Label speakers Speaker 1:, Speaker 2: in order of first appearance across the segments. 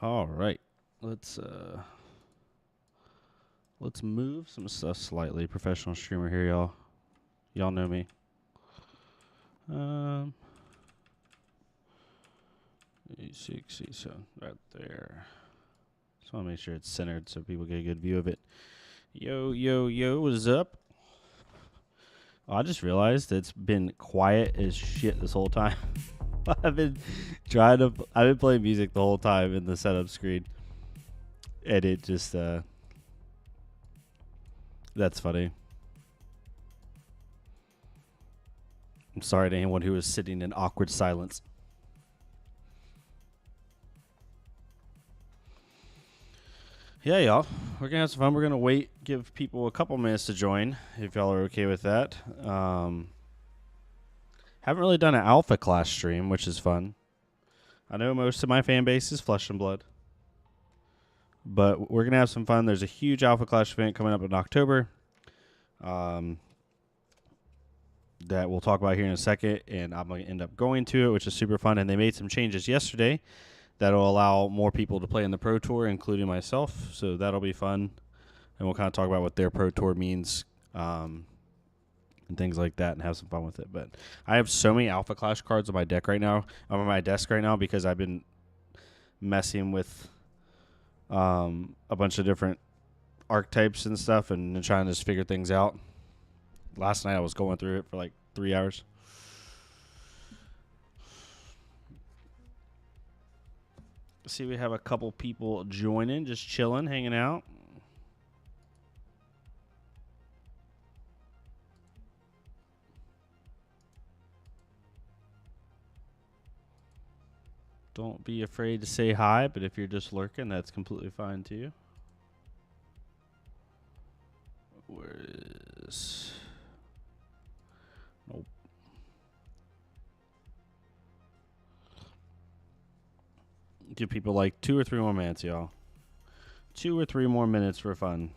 Speaker 1: All right. Let's move some stuff slightly. Professional streamer here, y'all. Y'all know me. Um 86, 87, right there. Just want to make sure it's centered so people get a good view of it. Yo, yo, yo, what is up? Oh, I just realized it's been quiet as shit this whole time. I've been playing music the whole time in the setup screen. And it just, that's funny. I'm sorry to anyone who was sitting in awkward silence. Yeah, y'all. We're going to have some fun. We're going to give people a couple minutes to join, if y'all are okay with that. Haven't really done an alpha class stream, which is fun. I know most of my fan base is Flesh and Blood. But we're going to have some fun. There's a huge alpha class event coming up in October that we'll talk about here in a second. And I'm going to end up going to it, which is super fun. And they made some changes yesterday that'll allow more people to play in the Pro Tour, including myself. So that'll be fun. And we'll kind of talk about what their Pro Tour means and things like that and have some fun with it. But I have so many Alpha Clash cards on my deck right now. I'm on my desk right now because I've been messing with a bunch of different archetypes and stuff and trying to just figure things out. Last night I was going through it for like 3 hours. See, we have a couple people joining, just chilling, hanging out. Don't be afraid to say hi, but if you're just lurking, that's completely fine too. Where is... Nope. Give people like 2 or 3 more minutes, y'all. 2 or 3 more minutes for fun.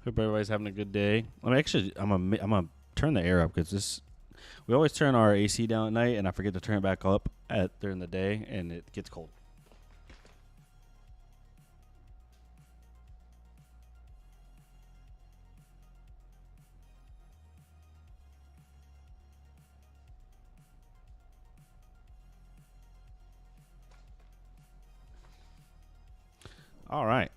Speaker 1: Hope everybody's having a good day. I'm gonna turn the air up because we always turn our AC down at night, and I forget to turn it back up during the day, and it gets cold. All right.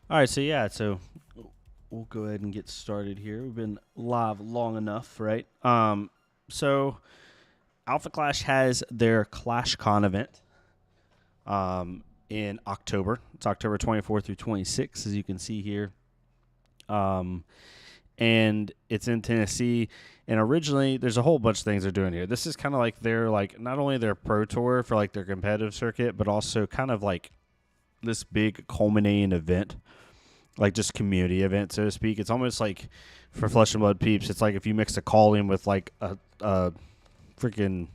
Speaker 1: All right, so we'll go ahead and get started here. We've been live long enough, right? So Alpha Clash has their ClashCon event in October. It's October 24th through 26th, as you can see here. And it's in Tennessee. And originally, there's a whole bunch of things they're doing here. This is kind of like not only their Pro Tour for like their competitive circuit, but also kind of like this big culminating event, like just community event, so to speak. It's almost like for Flesh and Blood peeps, it's like if you mix a calling with like a freaking,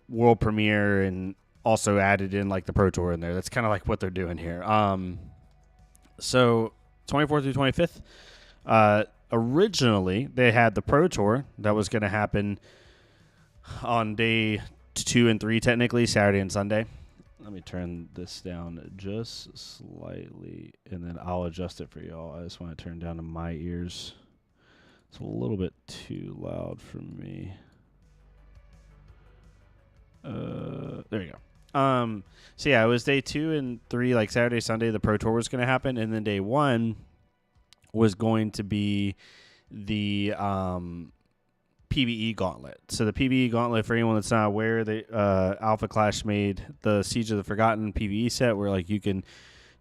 Speaker 1: world premiere and also added in like the Pro Tour in there. That's kind of like what they're doing here. So 24th through 25th. Originally, they had the Pro Tour that was going to happen on day 2 and 3, technically, Saturday and Sunday. Let me turn this down just slightly, and then I'll adjust it for y'all. I just want to turn down to my ears. It's a little bit too loud for me. There you go. So yeah, it was day 2 and 3, like Saturday, Sunday, the Pro Tour was going to happen, and then day 1 was going to be the PvE Gauntlet. So the PvE Gauntlet, for anyone that's not aware, Alpha Clash made the Siege of the Forgotten PvE set where like you can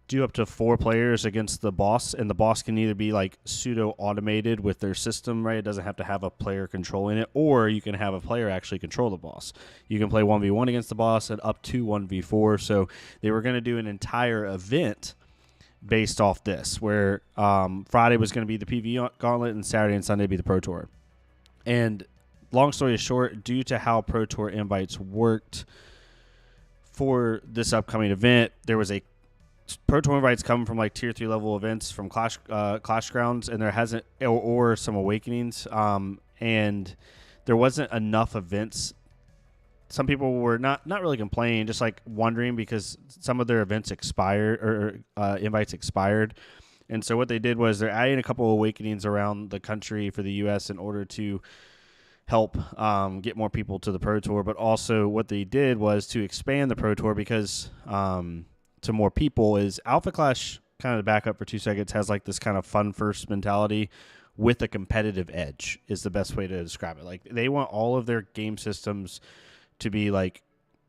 Speaker 1: do up to 4 players against the boss, and the boss can either be like pseudo-automated with their system, right? It doesn't have to have a player controlling it, or you can have a player actually control the boss. You can play 1v1 against the boss and up to 1v4. So they were going to do an entire event based off this, where Friday was going to be the PvE Gauntlet and Saturday and Sunday be the Pro Tour. And long story short, due to how Pro Tour invites worked, for this upcoming event, there was a Pro Tour invites come from like tier 3 level events from Clash Grounds, and there hasn't or some Awakenings, and there wasn't enough events. Some people were not really complaining, just like wondering because some of their events expired or invites expired. And so what they did was they're adding a couple of Awakenings around the country for the U.S. in order to help get more people to the Pro Tour. But also what they did was to expand the Pro Tour because to more people is Alpha Clash, kind of to back up for 2 seconds, has like this kind of fun first mentality with a competitive edge is the best way to describe it. Like they want all of their game systems to be like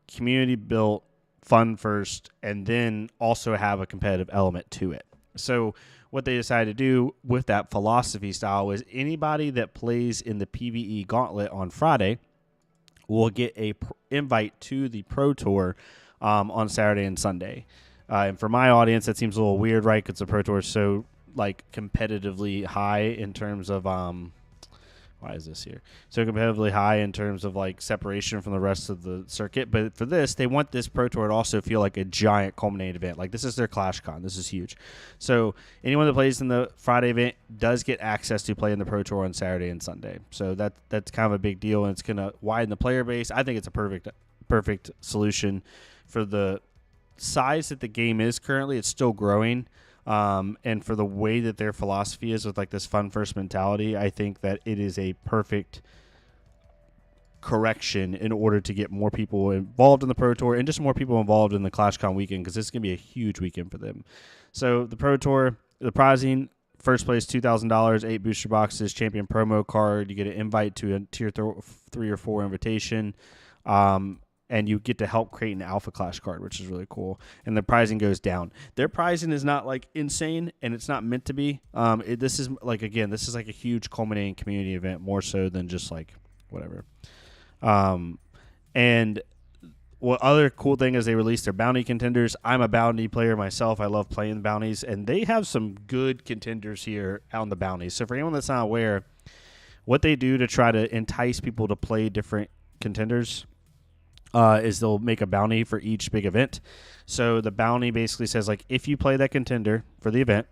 Speaker 1: community built, fun first, and then also have a competitive element to it. So what they decided to do with that philosophy style was anybody that plays in the PvE Gauntlet on Friday will get a invite to the Pro Tour on Saturday and Sunday. And for my audience, that seems a little weird, right? Because the Pro Tour is so like competitively high in terms of why is this here? So competitively high in terms of like separation from the rest of the circuit. But for this, they want this Pro Tour to also feel like a giant culminating event. Like this is their ClashCon. This is huge. So anyone that plays in the Friday event does get access to play in the Pro Tour on Saturday and Sunday. So that's kind of a big deal, and it's going to widen the player base. I think it's a perfect solution for the size that the game is currently. It's still growing. And for the way that their philosophy is with like this fun first mentality, I think that it is a perfect correction in order to get more people involved in the Pro Tour and just more people involved in the ClashCon weekend, because this is going to be a huge weekend for them. So the Pro Tour, the prizing, first place $2,000, 8 booster boxes, champion promo card. You get an invite to a tier 3 or 4 invitation. And you get to help create an Alpha Clash card, which is really cool. And the pricing goes down. Their pricing is not like insane, and it's not meant to be. This is like a huge culminating community event, more so than just like whatever. And what other cool thing is they released their bounty contenders. I'm a bounty player myself. I love playing bounties, and they have some good contenders here on the bounties. So for anyone that's not aware, what they do to try to entice people to play different contenders is they'll make a bounty for each big event. So the bounty basically says, like, if you play that contender for the event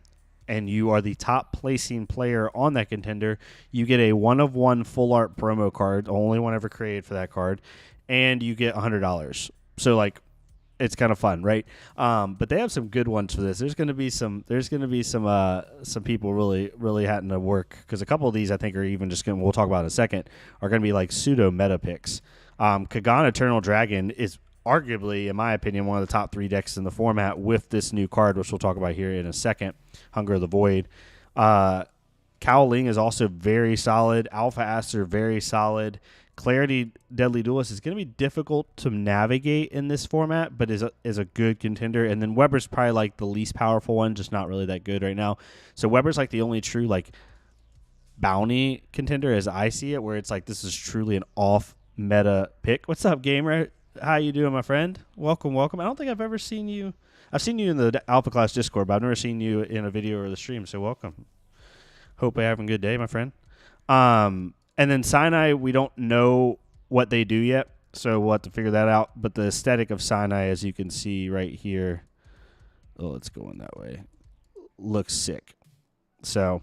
Speaker 1: and you are the top placing player on that contender, you get a 1-of-1 full art promo card, the only one ever created for that card, and you get $100. So like, it's kind of fun, right? But they have some good ones for this. There's going to be some people really having to work, because a couple of these I think are even just going, we'll talk about in a second, are going to be like pseudo meta picks. Kagan Eternal Dragon is arguably, in my opinion, one of the top 3 decks in the format with this new card, which we'll talk about here in a second, Hunger of the Void. Cowling is also very solid. Alpha Aster, very solid. Clarity Deadly Duelist is going to be difficult to navigate in this format, but is a good contender. And then Weber's probably like the least powerful one, just not really that good right now. So Weber's like the only true like bounty contender as I see it, where it's like this is truly an off meta pick. What's up, gamer? How you doing, my friend? Welcome. I don't think I've ever seen you. I've seen you in the Alpha Class Discord, but I've never seen you in a video or the stream, so welcome. Hope you're having a good day, my friend. And then Sinai, we don't know what they do yet, so we'll have to figure that out. But the aesthetic of Sinai, as you can see right here, oh, it's going that way, looks sick. So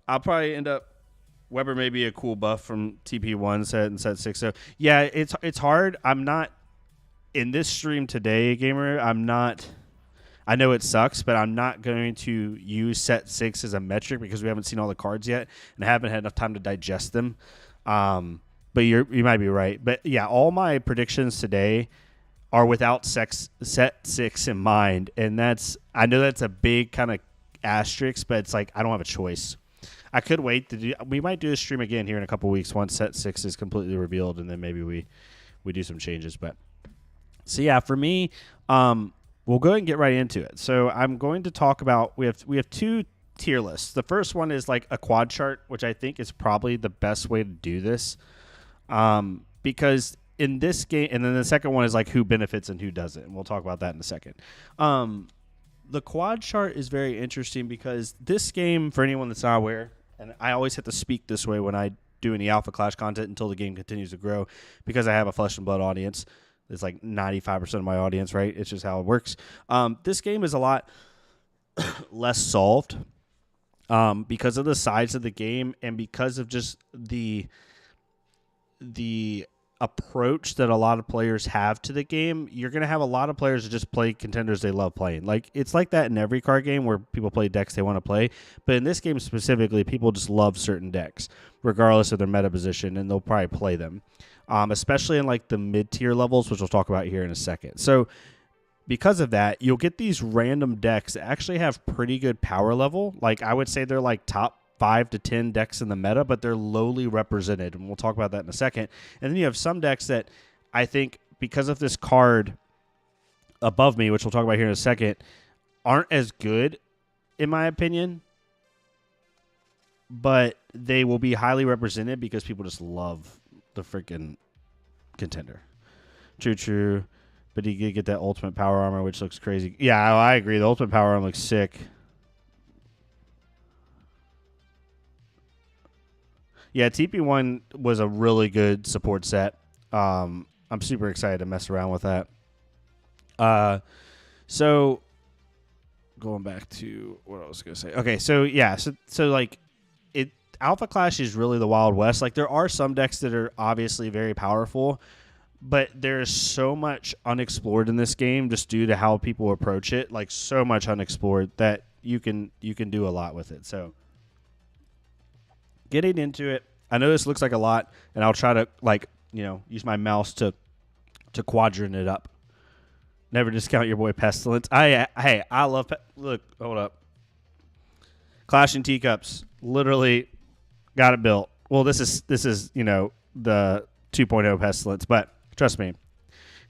Speaker 1: I'll probably end up, Weber may be a cool buff from TP1 set and set 6. So yeah, it's hard. I'm not in this stream today, gamer. I know it sucks, but I'm not going to use set 6 as a metric because we haven't seen all the cards yet and I haven't had enough time to digest them. But you might be right. But yeah, all my predictions today are without set 6 in mind, and I know that's a big kind of asterisk, but it's like I don't have a choice. I could wait we might do a stream again here in a couple weeks once set 6 is completely revealed, and then maybe we do some changes. But so yeah, for me, we'll go ahead and get right into it. So I'm going to talk about, we have 2 tier lists. The first one is like a quad chart, which I think is probably the best way to do this, because in this game, and then the second one is like who benefits and who doesn't, and we'll talk about that in a second. The quad chart is very interesting because this game, for anyone that's not aware, and I always have to speak this way when I do any Alpha Clash content until the game continues to grow, because I have a Flesh and Blood audience. It's like 95% of my audience, right? It's just how it works. This game is a lot less solved because of the size of the game and because of just the approach that a lot of players have to the game. You're going to have a lot of players that just play contenders they love playing. Like, it's like that in every card game where people play decks they want to play. But in this game specifically, people just love certain decks, regardless of their meta position, and they'll probably play them, especially in like the mid-tier levels, which we'll talk about here in a second. So because of that, you'll get these random decks that actually have pretty good power level. Like, I would say they're like top 5 to 10 decks in the meta, but they're lowly represented, and we'll talk about that in a second. And then you have some decks that I think, because of this card above me, which we'll talk about here in a second, aren't as good, in my opinion, but they will be highly represented because people just love the freaking contender. True. But he did get that ultimate power armor, which looks crazy. Yeah, I agree. The ultimate power armor looks sick. Yeah, TP1 was a really good support set. I'm super excited to mess around with that. So going back to what I was going to say. Okay, so yeah, so like Alpha Clash is really the Wild West. Like, there are some decks that are obviously very powerful, but there's so much unexplored in this game just due to how people approach it. Like, so much unexplored that you can do a lot with it. So getting into it, I know this looks like a lot, and I'll try to, like, use my mouse to quadrant it up. Never discount your boy Pestilence. I love look, hold up. Clashing Teacups, literally got it built. Well, this is the 2.0 Pestilence, but trust me,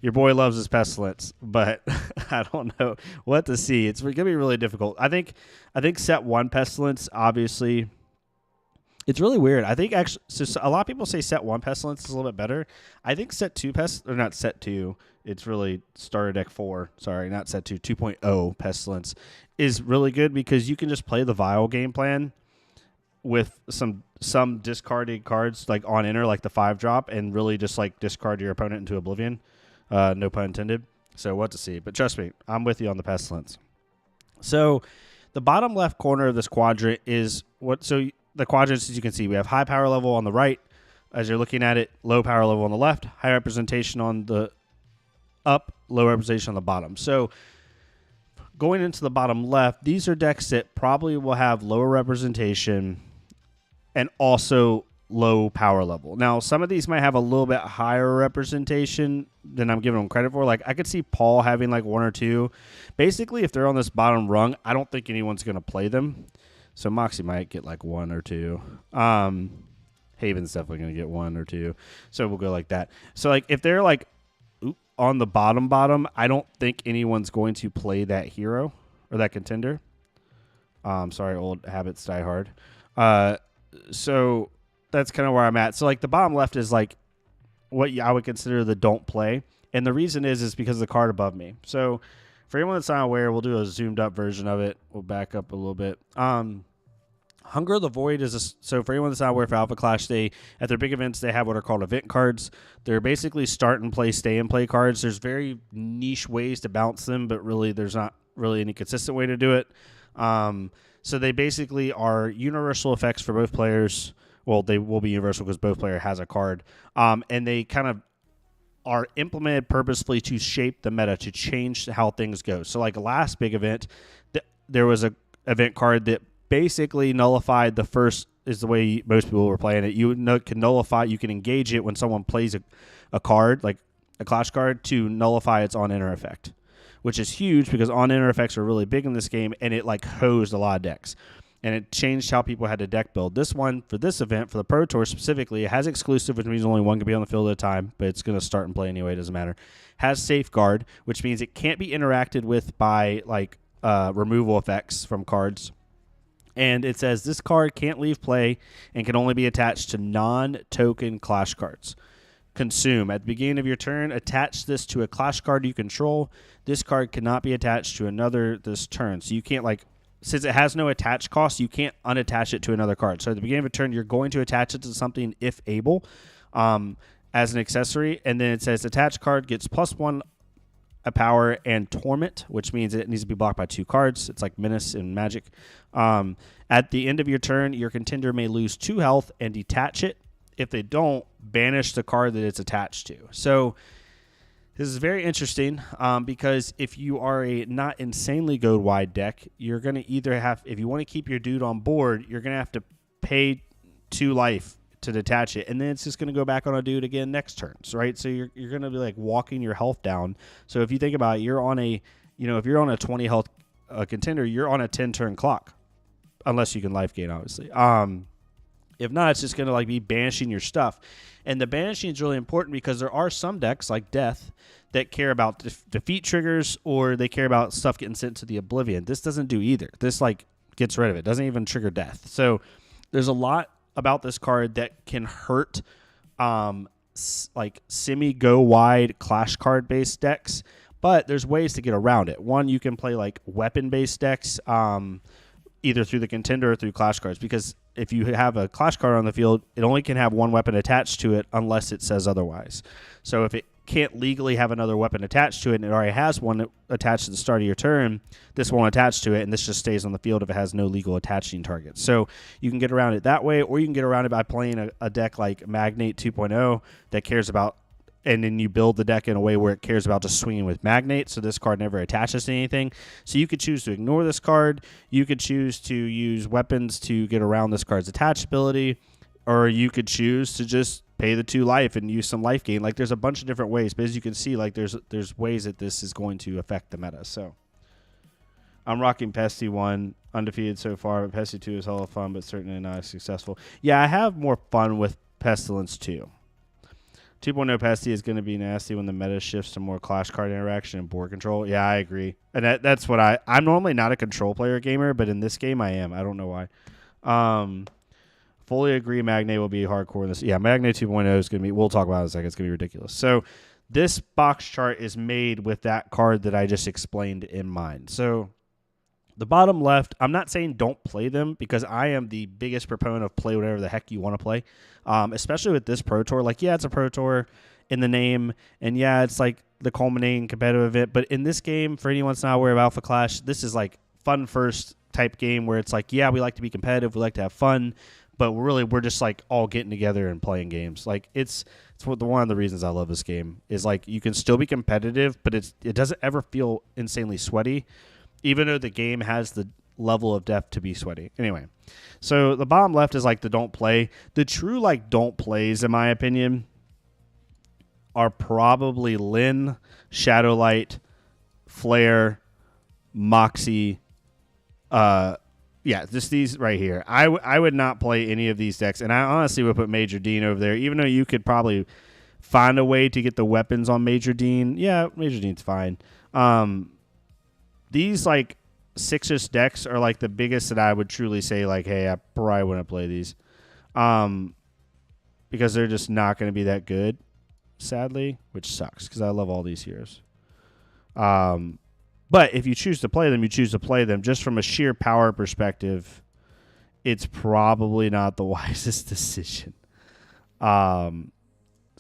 Speaker 1: your boy loves his Pestilence, but I don't know what to see. It's going to be really difficult. I think set 1 Pestilence, obviously. It's really weird. I think actually, so a lot of people say set 1 Pestilence is a little bit better. I think set 2 or not set 2. It's really starter deck 4. Sorry, not set 2. 2.0 Pestilence is really good because you can just play the Vile game plan with some discarded cards like on enter, like the 5-drop, and really just like discard your opponent into oblivion. No pun intended. So what to see. But trust me, I'm with you on the Pestilence. So the bottom left corner of this quadrant is what. So the quadrants, as you can see, we have high power level on the right as you're looking at it, low power level on the left, high representation on the up, low representation on the bottom. So going into the bottom left, these are decks that probably will have lower representation and also low power level. Now, some of these might have a little bit higher representation than I'm giving them credit for. Like, I could see Paul having like 1 or 2. Basically, if they're on this bottom rung, I don't think anyone's going to play them. So Moxie might get like 1 or 2. Haven's definitely going to get 1 or 2. So we'll go like that. So like if they're like on the bottom, I don't think anyone's going to play that hero or that contender. Sorry, old habits die hard. So that's kind of where I'm at. So like the bottom left is like what I would consider the don't play. And the reason is because of the card above me. So for anyone that's not aware, we'll do a zoomed up version of it. We'll back up a little bit. Hunger of the Void is so for anyone that's not aware for Alpha Clash, at their big events they have what are called event cards. They're basically start and play, stay and play cards. There's very niche ways to bounce them, but really there's not really any consistent way to do it. So they basically are universal effects for both players. Well, they will be universal because both player has a card, and they kind of are implemented purposefully to shape the meta, to change how things go. So like last big event, there was a event card that basically nullified the first, is the way most people were playing it. You can nullify, you can engage it when someone plays a card, like a Clash card, to nullify its on-enter effect, which is huge because on-enter effects are really big in this game, and it like hosed a lot of decks. And it changed how people had to deck build. This one, for this event, for the Pro Tour specifically, it has exclusive, which means only one can be on the field at a time, but it's going to start and play anyway, it doesn't matter. Has Safeguard, which means it can't be interacted with by like removal effects from cards. And it says this card can't leave play and can only be attached to non-token Clash cards. Consume. At the beginning of your turn, attach this to a Clash card you control. This card cannot be attached to another this turn. So you can't like... Since it has no attach cost, you can't unattach it to another card. So at the beginning of a turn, you're going to attach it to something if able. as an accessory, and then it says attached card gets +1 a power and torment, which means it needs to be blocked by 2 cards. It's like Menace and Magic. At the end of your turn, your contender may lose 2 health and detach it. If they don't, banish the card that it's attached to. So this is very interesting because if you are a not insanely go wide deck, you're going to either have, if you want to keep your dude on board, you're going to have to pay 2 life to detach it, and then it's just going to go back on a dude again next turn, right? So you're going to be like walking your health down. So if you think about it, you're on a, if you're on a 20 health contender, you're on a 10 turn clock, unless you can life gain, obviously. If not, it's just going to like be banishing your stuff. And the banishing is really important because there are some decks like Death that care about defeat triggers, or they care about stuff getting sent to the Oblivion. This doesn't do either. This like gets rid of it. Doesn't even trigger Death. So there's a lot about this card that can hurt like semi go wide clash card based decks, but there's ways to get around it. One, you can play like weapon based decks, either through the contender or through clash cards, because if you have a clash card on the field, it only can have 1 weapon attached to it unless it says otherwise. So if it can't legally have another weapon attached to it and it already has one attached to the start of your turn, this won't attach to it, and this just stays on the field if it has no legal attaching targets. So you can get around it that way, or you can get around it by playing a deck like Magnate 2.0 that cares about, and then you build the deck in a way where it cares about just swinging with Magnate, so this card never attaches to anything. So you could choose to ignore this card. You could choose to use weapons to get around this card's attachability, or you could choose to just pay the 2 life and use some life gain. Like, there's a bunch of different ways, but as you can see, like there's ways that this is going to affect the meta. So I'm rocking Pesty 1, undefeated so far, but Pesty 2 is hella fun, but certainly not as successful. Yeah, I have more fun with Pestilence 2. 2.0 Pesty is going to be nasty when the meta shifts to more clash card interaction and board control. Yeah, I agree. And that's what I'm normally not a control player gamer, but in this game I am. I don't know why. Fully agree Magnate will be hardcore in this. Yeah, Magnate 2.0 is going to be, we'll talk about it in a second, it's going to be ridiculous. So this box chart is made with that card that I just explained in mind. So the bottom left, I'm not saying don't play them, because I am the biggest proponent of play whatever the heck you want to play, especially with this Pro Tour. Like, yeah, it's a Pro Tour in the name, and yeah, it's like the culminating competitive event, but in this game, for anyone that's not aware of Alpha Clash, this is like fun first type game where it's like, yeah, we like to be competitive, we like to have fun, but we're just like all getting together and playing games. Like, it's one of the reasons I love this game is like you can still be competitive, but it doesn't ever feel insanely sweaty, even though the game has the level of depth to be sweaty. Anyway, so the bottom left is like the don't play. The true like don't plays, in my opinion, are probably Lyn, Shadowlight, Flare, Moxie. Yeah, just these right here. I would not play any of these decks, and I honestly would put Major Dean over there, even though you could probably find a way to get the weapons on Major Dean. Yeah, Major Dean's fine. These like 6-ish decks are like the biggest that I would truly say like, hey, I probably wouldn't play these, because they're just not going to be that good, sadly, which sucks because I love all these heroes. But if you choose to play them, you choose to play them. Just from a sheer power perspective, it's probably not the wisest decision. So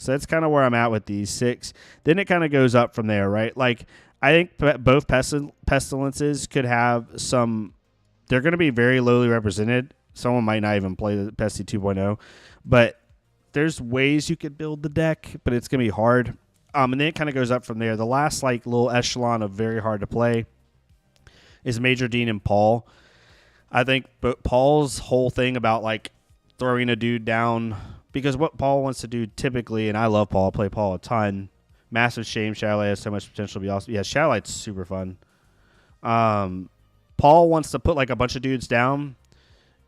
Speaker 1: that's kind of where I'm at with these 6. Then it kind of goes up from there, right? Like, I think both Pestilences could have some. They're going to be very lowly represented. Someone might not even play the Pesty 2.0, but there's ways you could build the deck, but it's going to be hard. And then it kind of goes up from there. The last like little echelon of very hard to play is Major Dean and Paul. I think but Paul's whole thing about like throwing a dude down, because what Paul wants to do typically, and I love Paul, I play Paul a ton. Massive shame Shadowlight has so much potential to be awesome. Yeah, Shadowlight's super fun. Paul wants to put like a bunch of dudes down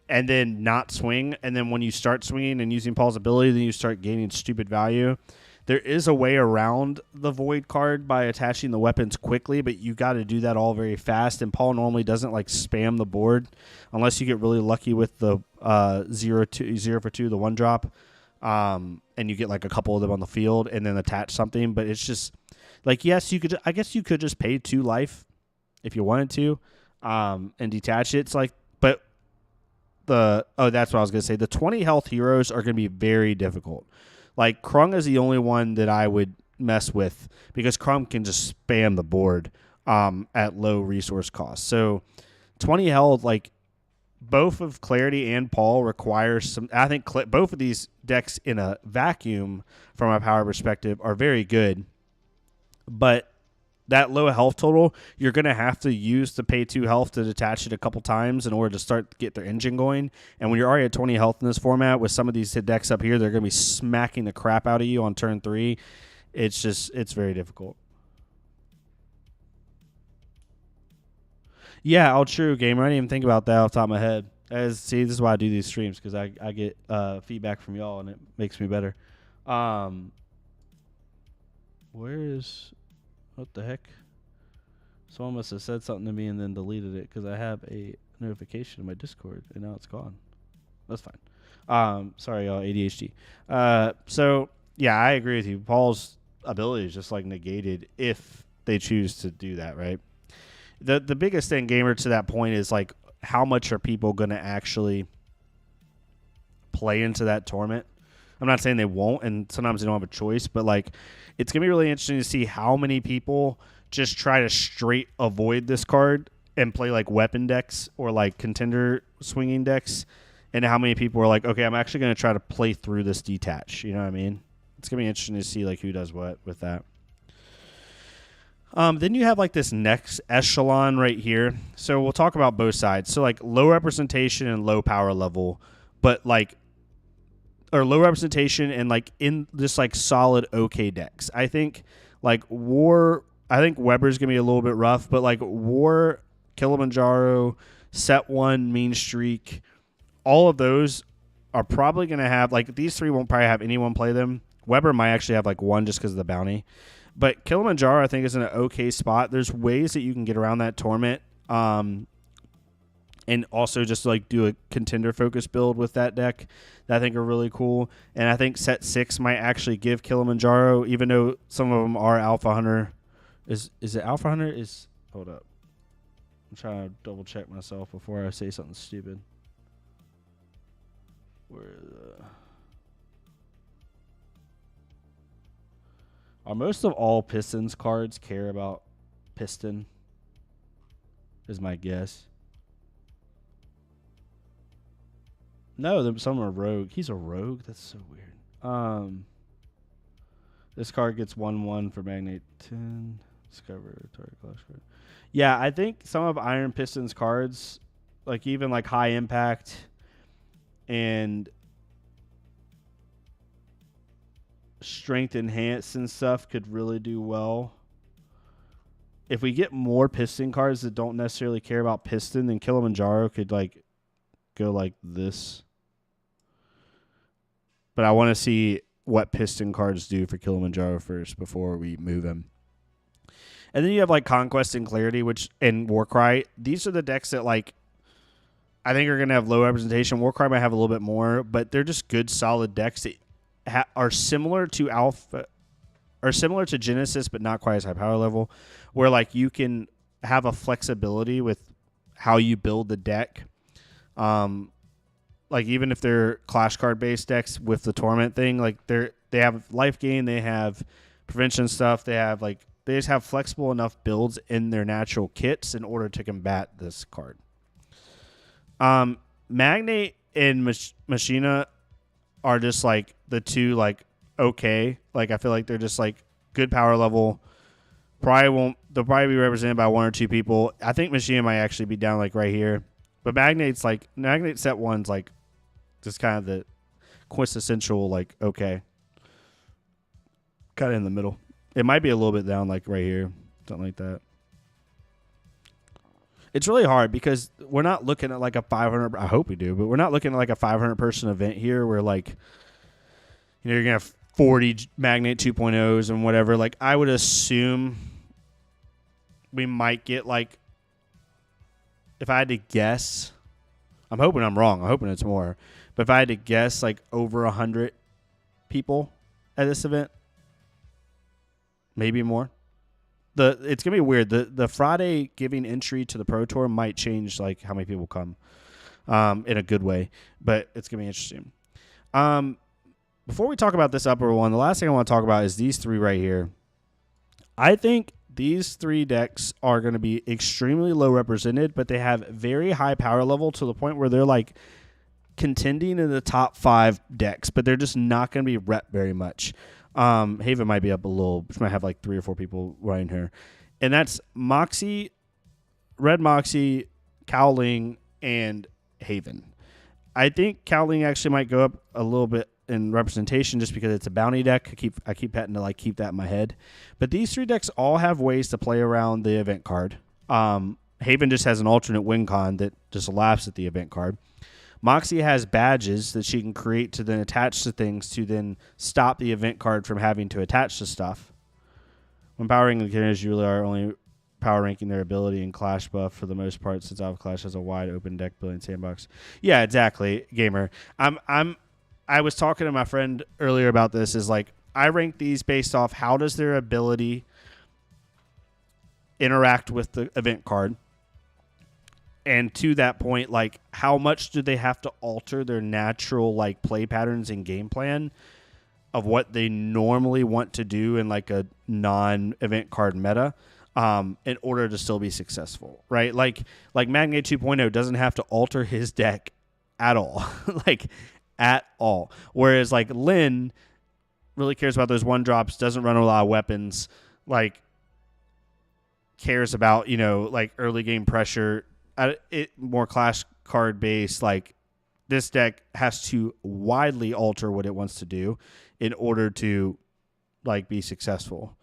Speaker 1: and then not swing, and then when you start swinging and using Paul's ability, then you start gaining stupid value. There is a way around the Void card by attaching the weapons quickly, but you got to do that all very fast, and Paul normally doesn't like spam the board unless you get really lucky with the 0 for 2, the 1-drop, and you get like a couple of them on the field and then attach something. But it's just like, yes, you could. I guess you could just pay 2 life if you wanted to, and detach it. It's like, but that's what I was gonna say. The 20 health heroes are gonna be very difficult. Like Krung is the only one that I would mess with because Krung can just spam the board at low resource cost. So 20 held, like both of Clarity and Paul require some. I think both of these decks in a vacuum from a power perspective are very good, but that low health total, you're going to have to use the pay 2 health to detach it a couple times in order to start to get their engine going. And when you're already at 20 health in this format with some of these decks up here, they're going to be smacking the crap out of you on turn 3. It's very difficult. Yeah, all true, gamer. I didn't even think about that off the top of my head. This is why I do these streams, because I get feedback from y'all, and it makes me better. What the heck? Someone must have said something to me and then deleted it, because I have a notification in my Discord, and now it's gone. That's fine. Sorry, y'all, ADHD. So, yeah, I agree with you. Paul's ability is just, like, negated if they choose to do that, right? The biggest thing, gamer, to that point is, like, how much are people going to actually play into that torment? I'm not saying they won't, and sometimes they don't have a choice, but, like, it's going to be really interesting to see how many people just try to straight avoid this card and play, like, weapon decks or, like, contender swinging decks, and how many people are like, okay, I'm actually going to try to play through this detach. You know what I mean? It's going to be interesting to see, like, who does what with that. Then you have, like, this next echelon right here. So we'll talk about both sides. So, like, low representation and low power level, but, like, or low representation and, like, in this, like, solid okay decks. I think, like, Weber's going to be a little bit rough, but, like, War, Kilimanjaro, Set 1, Mean Streak, all of those are probably going to have, like, these three won't probably have anyone play them. Weber might actually have, like, one just because of the bounty. But Kilimanjaro, I think, is in an okay spot. There's ways that you can get around that torment, and also just, like, do a contender focus build with that deck that I think are really cool. And I think Set 6 might actually give Kilimanjaro, even though some of them are Alpha Hunter. Is it Alpha Hunter? Hold up. I'm trying to double check myself before I say something stupid. Are most of all Pistons cards care about Piston? Is my guess. No, some are rogue. He's a rogue? That's so weird. This card gets 1/1 for Magnate 10. Discover target class card. Yeah, I think some of Iron Piston's cards, like even like High Impact and Strength Enhance and stuff, could really do well. If we get more Piston cards that don't necessarily care about Piston, then Kilimanjaro could, like, go like this. But I want to see what Piston cards do for Kilimanjaro first before we move him. And then you have, like, Conquest and Clarity, and Warcry. These are the decks that, like, I think are going to have low representation. Warcry might have a little bit more, but they're just good, solid decks that are similar to Alpha, or similar to Genesis, but not quite as high power level, where, like, you can have a flexibility with how you build the deck. Like, even if they're Clash card based decks with the Torment thing, like, they have life gain, they have prevention stuff, they just have flexible enough builds in their natural kits in order to combat this card. Magnate and Machina are just, like, the two, like, okay. Like, I feel like they're just, like, good power level. They'll probably be represented by one or two people. I think Machina might actually be down, like, right here. But Magnate Set 1's, like, just kind of the quintessential, like, okay. Kind of in the middle. It might be a little bit down, like, right here. Something like that. It's really hard because we're not looking at, like, a 500. I hope we do, but we're not looking at, like, a 500-person event here where, like, you're going to have 40 Magnate 2.0s and whatever. Like, I would assume we might get, like, if I had to guess, I'm hoping I'm wrong. I'm hoping it's more. But if I had to guess, like, over 100 people at this event, maybe more. It's gonna be weird. The Friday giving entry to the Pro Tour might change, like, how many people come, in a good way. But it's gonna be interesting. before we talk about this upper one, the last thing I want to talk about is these three right here. I think these three decks are going to be extremely low represented, but they have very high power level to the point where they're like contending in the top 5 decks, but they're just not going to be rep very much. Haven might be up a little, which might have like 3 or 4 people running her. And that's Moxie, Red Moxie, Cowling, and Haven. I think Cowling actually might go up a little bit in representation just because it's a bounty deck. I keep having to like keep that in my head. But these 3 decks all have ways to play around the event card. Haven just has an alternate win con that just laughs at the event card. Moxie has badges that she can create to then attach to things to then stop the event card from having to attach to stuff. When powering the characters, you really are only power ranking their ability and Clash buff for the most part, since Alpha Clash has a wide open deck building sandbox. Yeah, exactly, gamer. I was talking to my friend earlier about this. Is like I rank these based off how does their ability interact with the event card. And to that point, like, how much do they have to alter their natural, like, play patterns and game plan of what they normally want to do in, like, a non-event card meta in order to still be successful, right? Like Magnate 2.0 doesn't have to alter his deck at all, like, at all. Whereas, like, Lynn really cares about those 1-drops, doesn't run a lot of weapons, like, cares about, you know, like, early game pressure, more Clash card based. Like, this deck has to widely alter what it wants to do in order to like be successful.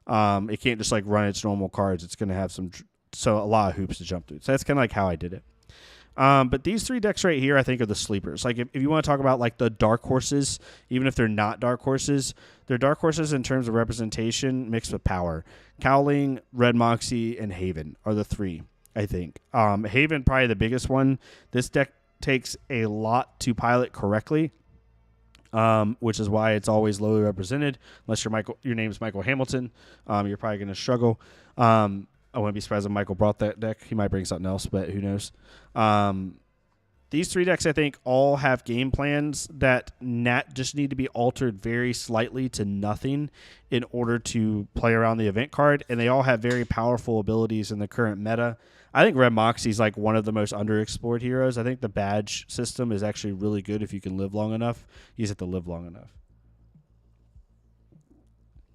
Speaker 1: It can't just like run its normal cards. It's going to have a lot of hoops to jump through. So that's kind of like how I did it. But these 3 decks right here, I think, are the sleepers. Like, if you want to talk about like the dark horses, even if they're not dark horses, they're dark horses in terms of representation mixed with power. Cowling, Red Moxie, and Haven are the 3. I think. Haven, probably the biggest one. This deck takes a lot to pilot correctly, which is why it's always lowly represented. Unless your name is Michael Hamilton, you're probably going to struggle. I wouldn't be surprised if Michael brought that deck. He might bring something else, but who knows? These 3 decks, I think, all have game plans that just need to be altered very slightly to nothing in order to play around the event card, and they all have very powerful abilities in the current meta. I think Red Moxie is like one of the most underexplored heroes. I think the badge system is actually really good if you can live long enough. You just have to live long enough.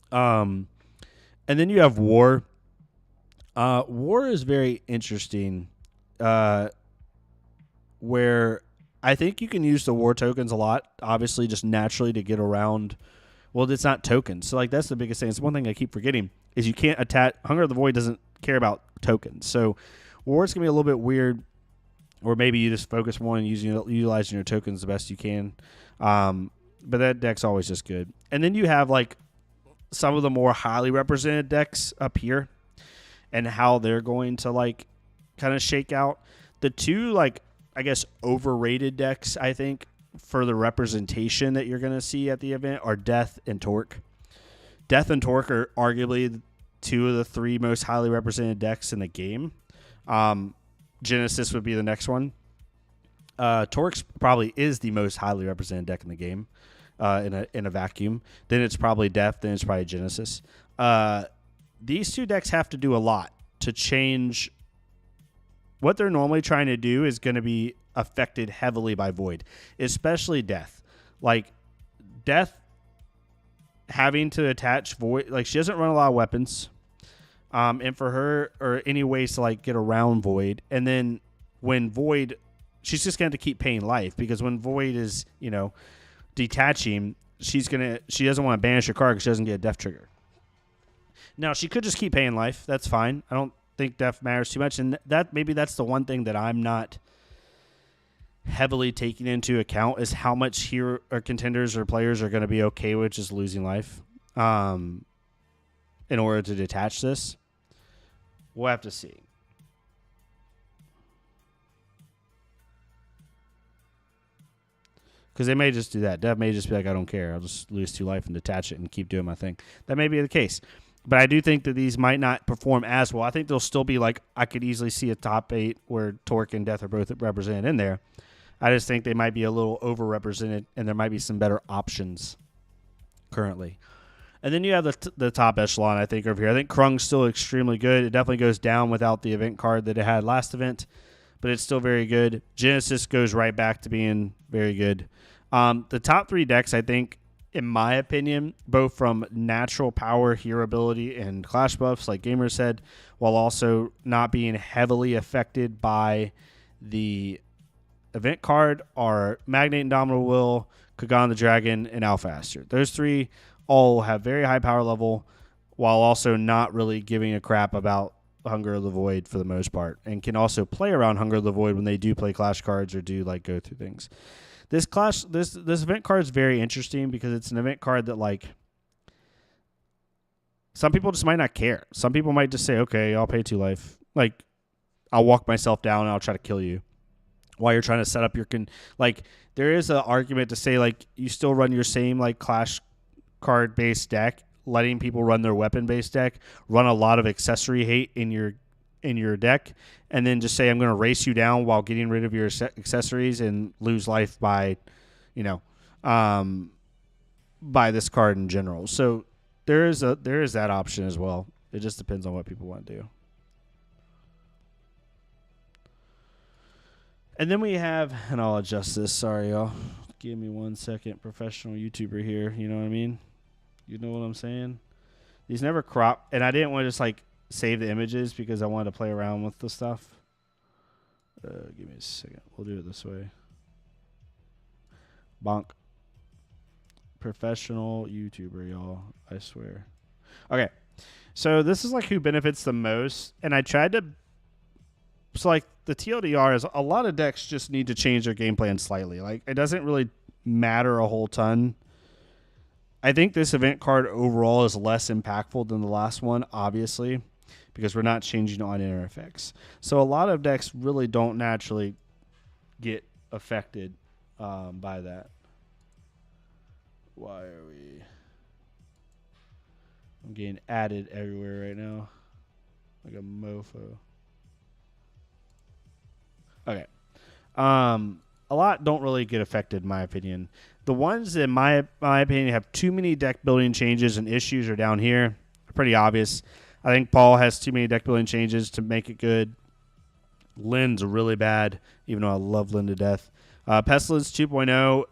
Speaker 1: And then you have War. War is very interesting, where I think you can use the War tokens a lot, obviously just naturally to get around. Well, it's not tokens. So, like, that's the biggest thing. It's one thing I keep forgetting is you can't attach. Hunger of the Void doesn't care about tokens. So, War is going to be a little bit weird, or maybe you just focus more on utilizing your tokens the best you can. But that deck's always just good. And then you have, like, some of the more highly represented decks up here and how they're going to, like, kind of shake out. The 2, like, I guess, overrated decks, I think, for the representation that you're going to see at the event are Death and Torque. Death and Torque are arguably 2 of the 3 most highly represented decks in the game. Genesis would be the next one. Torque probably is the most highly represented deck in the game in a vacuum. Then it's probably Death. Then it's probably Genesis. These 2 decks have to do a lot to change. What they're normally trying to do is going to be affected heavily by Void, especially Death. Like, Death having to attach Void, like, she doesn't run a lot of weapons. And for her, or any ways to, like, get around Void. And then when Void, she's just going to keep paying life, because when Void is, you know, detaching, she doesn't want to banish her card because she doesn't get a death trigger. Now, she could just keep paying life. That's fine. I don't think death matters too much. And maybe that's the one thing that I'm not heavily taking into account is how much hero or contenders or players are going to be okay with just losing life in order to detach this. We'll have to see. Because they may just do that. Dev may just be like, I don't care. I'll just lose 2 life and detach it and keep doing my thing. That may be the case. But I do think that these might not perform as well. I think they'll still be like, I could easily see a top 8 where Torque and Death are both represented in there. I just think they might be a little overrepresented and there might be some better options currently. And then you have the top echelon, I think, over here. I think Krung's still extremely good. It definitely goes down without the event card that it had last event, but it's still very good. Genesis goes right back to being very good. The top 3 decks, I think, in my opinion, both from natural power, hero ability, and clash buffs, like Gamer said, while also not being heavily affected by the event card, are Magnate Indomitable Will, Kagan the Dragon, and Alpha Aster. Those 3 all have very high power level while also not really giving a crap about Hunger of the Void for the most part, and can also play around Hunger of the Void when they do play clash cards or do like go through things. This event card is very interesting because it's an event card that, like, some people just might not care. Some people might just say, okay, I'll pay 2 life. Like, I'll walk myself down and I'll try to kill you while you're trying to set up your like, there is an argument to say, like, you still run your same, like, clash card based deck, letting people run their weapon based deck, run a lot of accessory hate in your deck, and then just say, I'm going to race you down while getting rid of your accessories and lose life by, by this card in general. So there is that option as well. It just depends on what people want to do. And then we have, and I'll adjust this. Sorry, y'all. Give me 1 second. Professional YouTuber here. You know what I mean? You know what I'm saying? These never crop, and I didn't want to just like save the images because I wanted to play around with the stuff. Give me a second. We'll do it this way. Bonk. Professional YouTuber, y'all. I swear. Okay. So this is like who benefits the most, and I tried to. So like the TLDR is a lot of decks just need to change their game plan slightly. Like it doesn't really matter a whole ton. I think this event card overall is less impactful than the last one, obviously, because we're not changing on inner effects. So a lot of decks really don't naturally get affected by that. Why are we? I'm getting added everywhere right now, like a mofo. Okay. A lot don't really get affected, in my opinion. The ones that, in my opinion, have too many deck building changes and issues are down here. Pretty obvious. I think Paul has too many deck building changes to make it good. Lynn's really bad, even though I love Lynn to death. Pestilence 2.0,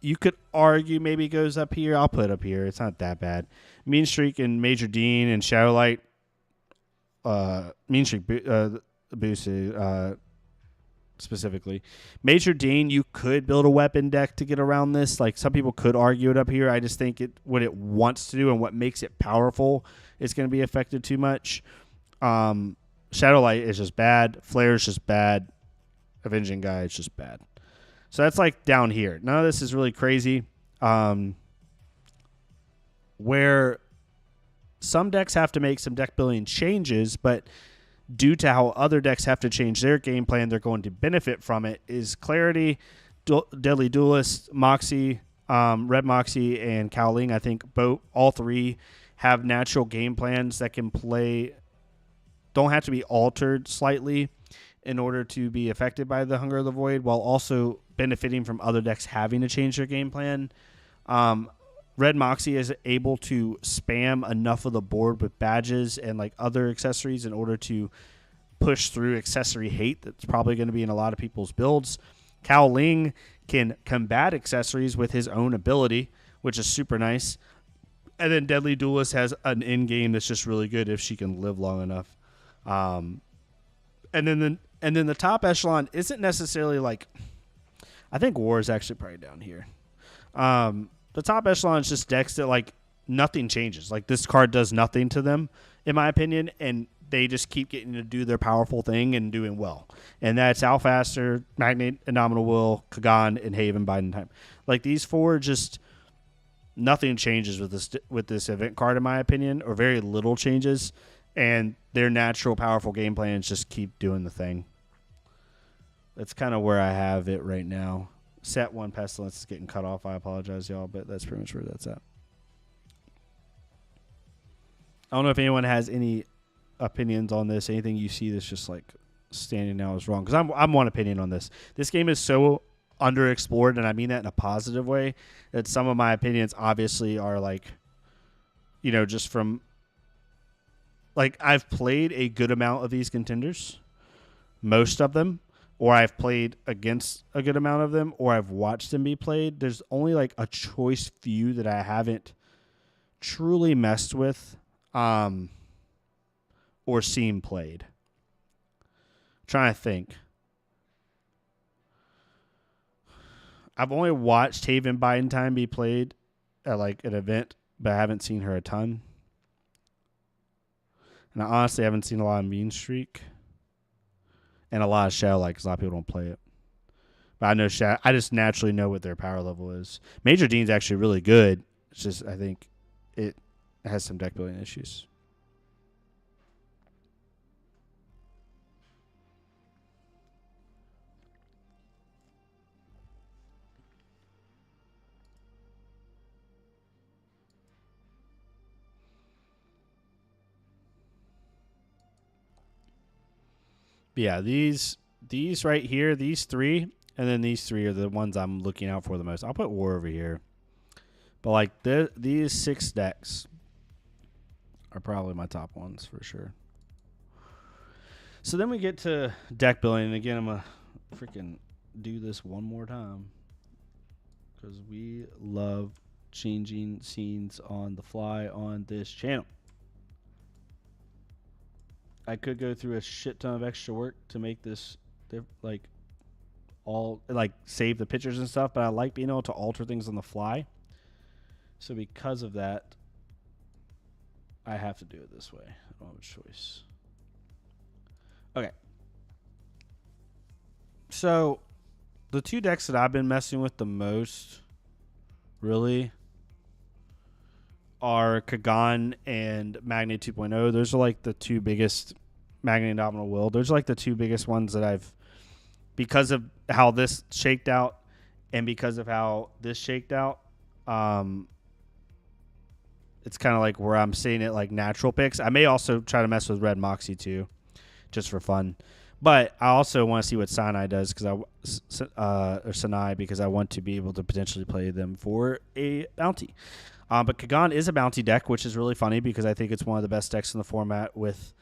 Speaker 1: you could argue maybe goes up here. I'll put it up here. It's not that bad. Mean Streak and Major Dean and Shadowlight. Mean Streak boosted specifically. Major Dean, you could build a weapon deck to get around this. Like some people could argue it up here. I just think what it wants to do and what makes it powerful is going to be affected too much. Shadowlight is just bad. Flare is just bad. Avenging Guy is just bad. So that's like down here. None of this is really crazy. Where some decks have to make some deck building changes, but due to how other decks have to change their game plan, they're going to benefit from it, is Clarity, Deadly Duelist, Moxie, Red Moxie, and Cowling. I think all 3 have natural game plans that can play, don't have to be altered slightly in order to be affected by the Hunger of the Void, while also benefiting from other decks having to change their game plan. Red Moxie is able to spam enough of the board with badges and like other accessories in order to push through accessory hate that's probably going to be in a lot of people's builds. Cao Ling can combat accessories with his own ability, which is super nice. And then Deadly Duelist has an end game that's just really good if she can live long enough. And then the top echelon isn't necessarily like, I think War is actually probably down here. The top echelon is just decks that like nothing changes. Like this card does nothing to them, in my opinion, and they just keep getting to do their powerful thing and doing well. And that's Alpha Aster, Magnate, Indomitable Will, Kagan, and Haven Biden Time. Like these 4 just nothing changes with this event card, in my opinion, or very little changes. And their natural powerful game plans just keep doing the thing. That's kind of where I have it right now. Set 1 Pestilence is getting cut off. I apologize, y'all, but that's pretty much where that's at. I don't know if anyone has any opinions on this. Anything you see that's just like standing out as wrong. Because I'm one opinion on this. This game is so underexplored, and I mean that in a positive way. That some of my opinions obviously are like, just from like I've played a good amount of these contenders, most of them, or I've played against a good amount of them, or I've watched them be played. There's only like a choice few that I haven't truly messed with, or seen played. Trying to think. I've only watched Haven Bidentime be played at like an event, but I haven't seen her a ton. And I honestly haven't seen a lot of Mean Streak and a lot of Shadow Light because a lot of people don't play it. But I know I just naturally know what their power level is. Major Dean's actually really good. It's just I think it has some deck building issues. But yeah, these right here, these three, and then these three are the ones I'm looking out for the most. I'll put War over here. But like these 6 decks are probably my top ones for sure. So then we get to deck building. And again, I'm going to freaking do this one more time because we love changing scenes on the fly on this channel. I could go through a shit ton of extra work to make this like all like save the pictures and stuff, but I like being able to alter things on the fly. So because of that, I have to do it this way. I don't have a choice. Okay. So the 2 decks that I've been messing with the most really are Kagan and Magnet 2.0. Those are like the 2 biggest Magnet and Dominal Will. Those are like the 2 biggest ones that I've, because of how this shaked out and because of how this shaked out, it's kind of like where I'm seeing it like natural picks. I may also try to mess with Red Moxie too, just for fun. But I also want to see what Sinai does or Sinai because I want to be able to potentially play them for a bounty. But Kagan is a bounty deck, which is really funny because I think it's one of the best decks in the format with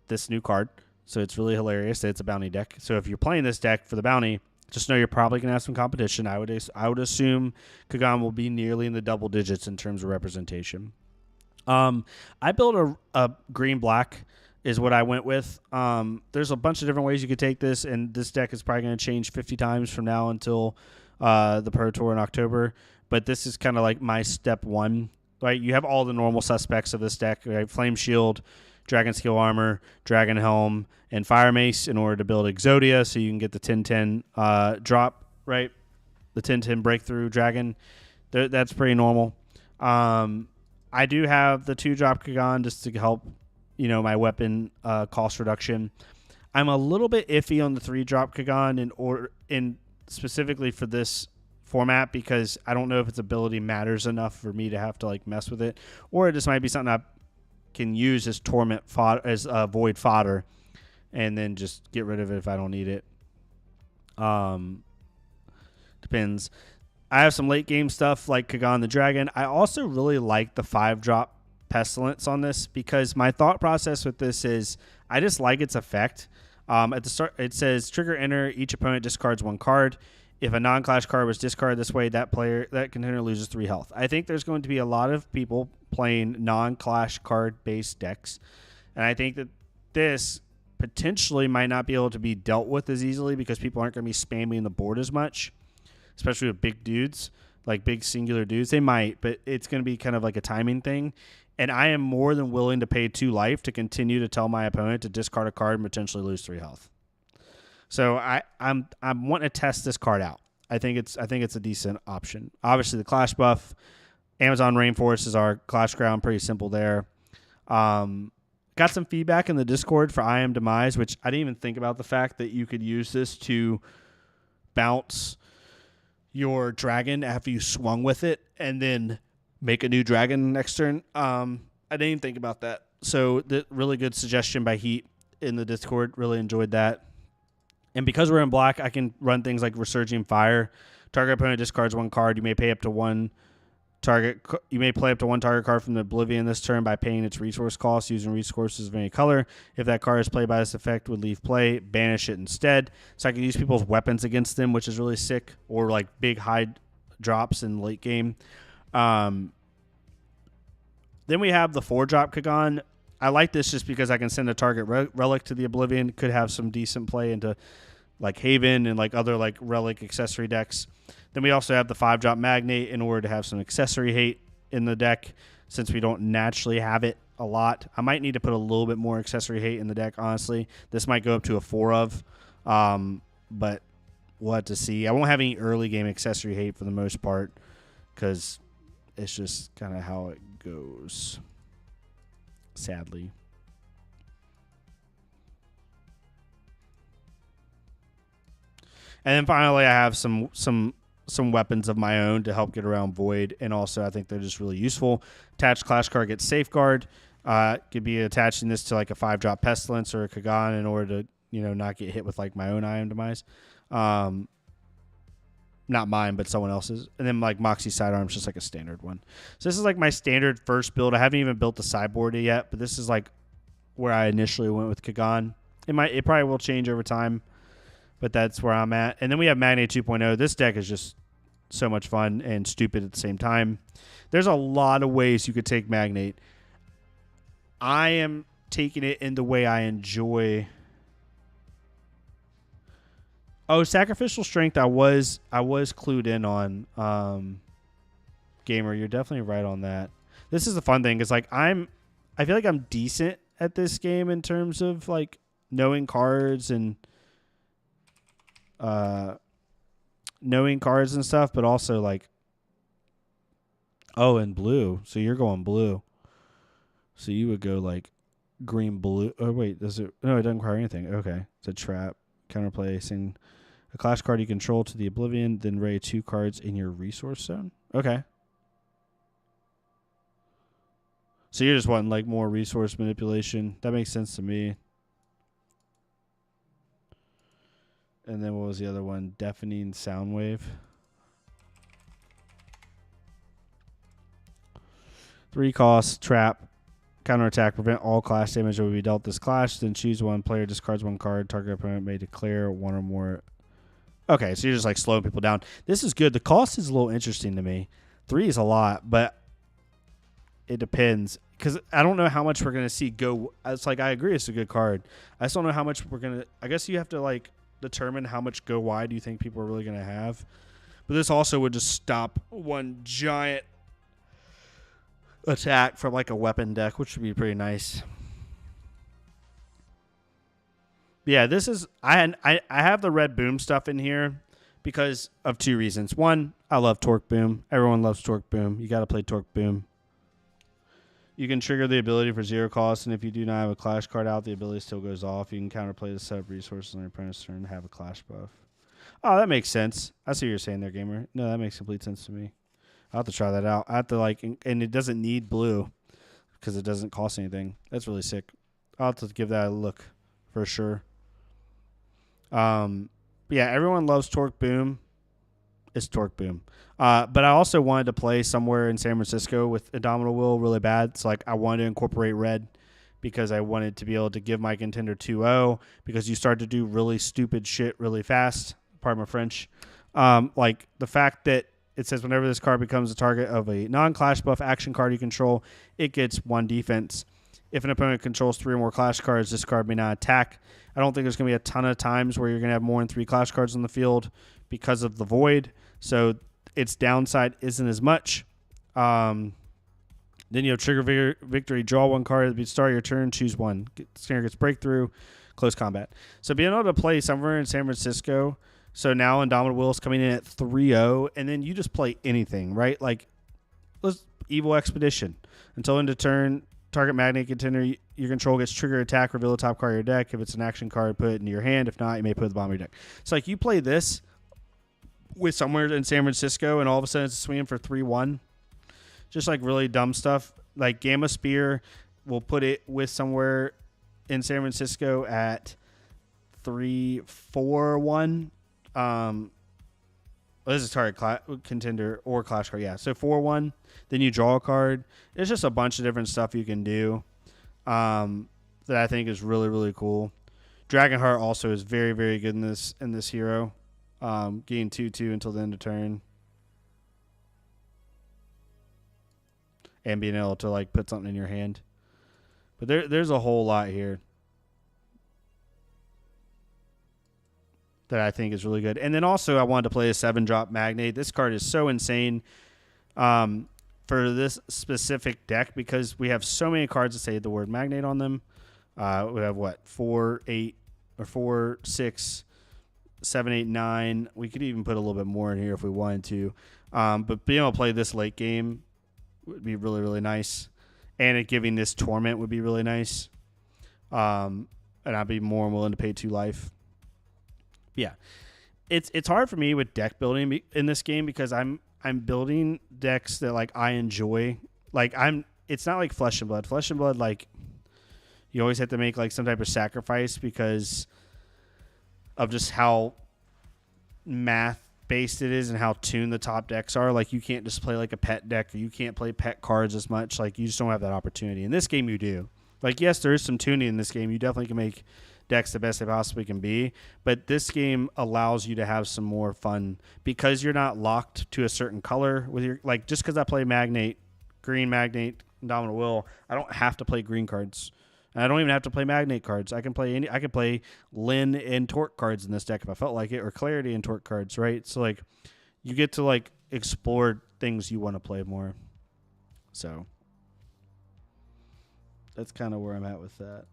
Speaker 1: this new card. So it's really hilarious that it's a bounty deck. So if you're playing this deck for the bounty, just know you're probably going to have some competition. I would assume Kagan will be nearly in the double digits in terms of representation. I built a green-black is what I went with. There's a bunch of different ways you could take this, and this deck is probably going to change 50 times from now until the Pro Tour in October. But this is kind of like my step one, right? You have all the normal suspects of this deck, right? Flame Shield, Dragon Scale Armor, Dragon Helm, and Fire Mace in order to build Exodia so you can get the 10-10 drop, right? The 10-10 breakthrough dragon. That's pretty normal. I do have the 2-drop Kagan just to help, my weapon cost reduction. I'm a little bit iffy on the 3-drop Kagan in specifically for this format because I don't know if its ability matters enough for me to have to like mess with it, or it just might be something I can use as torment fodder, as void fodder, and then just get rid of it if I don't need it. Depends. I have some late game stuff like Kagan the Dragon. I also really like the 5-drop Pestilence on this because my thought process with this is I just like its effect. At the start, it says trigger enter. Each opponent discards 1 card. If a non-clash card was discarded this way, that contender loses 3 health. I think there's going to be a lot of people playing non-clash card-based decks, and I think that this potentially might not be able to be dealt with as easily because people aren't going to be spamming the board as much, especially with big dudes, like big singular dudes. They might, but it's going to be kind of like a timing thing, and I am more than willing to pay 2 life to continue to tell my opponent to discard a card and potentially lose 3 health. So I'm wanting to test this card out. I think it's a decent option. Obviously, the Clash buff, Amazon Rainforest is our Clash ground. Pretty simple there. Got some feedback in the Discord for I Am Demise, which I didn't even think about the fact that you could use this to bounce your dragon after you swung with it and then make a new dragon next turn. I didn't even think about that. So the really good suggestion by Heat in the Discord. Really enjoyed that. And because we're in black, I can run things like Resurging Fire. Target opponent discards one card. You may pay up to one target. You may play up to one target card from the Oblivion this turn by paying its resource cost using resources of any color. If that card is played by this effect, would leave play. Banish it instead. So I can use people's weapons against them, which is really sick. Or like big high drops in late game. Then we have the 4-drop Kagan. I like this just because I can send a target relic to the Oblivion. Could have some decent play into like Haven and like other like relic accessory decks. Then we also have the 5-drop Magnate in order to have some accessory hate in the deck since we don't naturally have it a lot. I might need to put a little bit more accessory hate in the deck, honestly. This might go up to a 4 of, but we'll have to see. I won't have any early game accessory hate for the most part because it's just kind of how it goes. Sadly. And then finally, I have some weapons of my own to help get around Void, and also I think they're just really useful. Attached Clash card gets Safeguard. Could be attaching this to like a 5-drop Pestilence or a Kagan in order to not get hit with like my own Ion Demise. Not mine, but someone else's. And then like Moxie Sidearm is just like a standard one. So this is like my standard first build. I haven't even built the sideboard yet, but this is like where I initially went with Kagan. It probably will change over time, but that's where I'm at. And then we have Magnate 2.0. This deck is just so much fun and stupid at the same time. There's a lot of ways you could take Magnate. I am taking it in the way I enjoy. Oh, Sacrificial Strength, I was clued in on. Gamer, you're definitely right on that. This is the fun thing, is like I feel like I'm decent at this game in terms of like knowing cards and stuff, but also like, and blue. So you're going blue. So you would go like green, blue. Oh wait, does it? No, it doesn't require anything. Okay, it's a trap. Counterplacing a Clash card you control to the Oblivion, then raid 2 cards in your resource zone. Okay. So you're just wanting like more resource manipulation. That makes sense to me. And then what was the other one? Deafening Sound Wave. 3 costs, trap, counterattack, prevent all clash damage that will be dealt this clash. Then choose one player, discards 1 card. Target opponent may declare 1 or more. Okay, so you're just like slowing people down. This is good. The cost is a little interesting to me. 3 is a lot, but it depends. Because I don't know how much we're going to see go. It's like, I agree it's a good card. I just don't know how much we're going to. I guess you have to like determine how much go wide you think people are really going to have. But this also would just stop one giant attack from like a weapon deck, which would be pretty nice. Yeah, this is I have the red boom stuff in here because of 2 reasons. One, I love Torque Boom. Everyone loves Torque Boom. You got to play Torque Boom. You can trigger the ability for 0 cost, and if you do not have a Clash card out, the ability still goes off. You can counterplay the set of resources on your opponent's turn and have a Clash buff. Oh, that makes sense. I see what you're saying there, gamer. No, that makes complete sense to me. I'll have to try that out. I have to like, and it doesn't need blue because it doesn't cost anything. That's really sick. I'll have to give that a look for sure. Yeah, everyone loves Torque Boom. It's Torque Boom. But I also wanted to play somewhere in San Francisco with Indomitable Will really bad. So like I wanted to incorporate red because I wanted to be able to give my contender 2-0 because you start to do really stupid shit really fast. Pardon my French. Like the fact that it says whenever this card becomes the target of a non-clash buff action card you control, it gets 1 defense. If an opponent controls 3 or more Clash cards, this card may not attack. I don't think there's going to be a ton of times where you're going to have more than 3 Clash cards on the field because of the Void. So its downside isn't as much. Then you have Trigger Victory. Draw 1 card at the start of your turn. Choose 1. Snare gets Breakthrough. Close combat. So being able to play somewhere in San Francisco. So now Indomitable Will is coming in at 3-0. And then you just play anything, right? Like, let's Evil Expedition. Until end of turn, target Magnate contender your control gets trigger attack, reveal the top card of your deck. If it's an action card, put it into your hand. If not, you may put it at the bottom of your deck. So like you play this with somewhere in San Francisco, and all of a sudden it's swinging for 3-1. Just like really dumb stuff. Like Gamma Spear will put it with somewhere in San Francisco at 3-4-1. This is target contender or clash card. Yeah, so 4-1. Then you draw a card. There's just a bunch of different stuff you can do that I think is really, really cool. Dragonheart also is very, very good in this hero. Gain 2/2 until the end of turn. And being able to like put something in your hand. But there's a whole lot here that I think is really good. And then also I wanted to play a 7-drop Magnate. This card is so insane for this specific deck because we have so many cards that say the word Magnate on them. We have 4, 8, or 4, 6, 7, 8, 9. We could even put a little bit more in here if we wanted to. But being able to play this late game would be really, really nice. And it giving this Torment would be really nice. And I'd be more willing to pay 2 life. Yeah. It's hard for me with deck building in this game because I'm building decks that like I enjoy. Like it's not like Flesh and Blood. Flesh and Blood, like you always have to make like some type of sacrifice because of just how math based it is and how tuned the top decks are. Like you can't just play like a pet deck or you can't play pet cards as much. Like you just don't have that opportunity. In this game you do. Like yes, there is some tuning in this game. You definitely can make decks the best they possibly can be, but this game allows you to have some more fun because you're not locked to a certain color with your, like just because I play green Magnate, Indomitable Will, I don't have to play green cards. And I don't even have to play Magnate cards. I can play Lin and Torque cards in this deck if I felt like it, or Clarity and Torque cards, right? So like you get to like explore things you want to play more. So that's kind of where I'm at with that.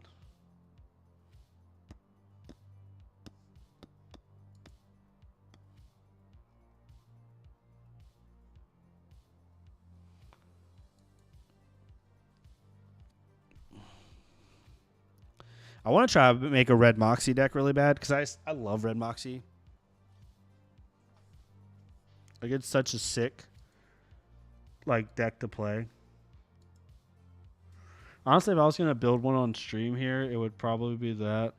Speaker 1: I want to try to make a red Moxie deck really bad because I love red Moxie. Like it's such a sick like deck to play. Honestly, if I was gonna build one on stream here, it would probably be that.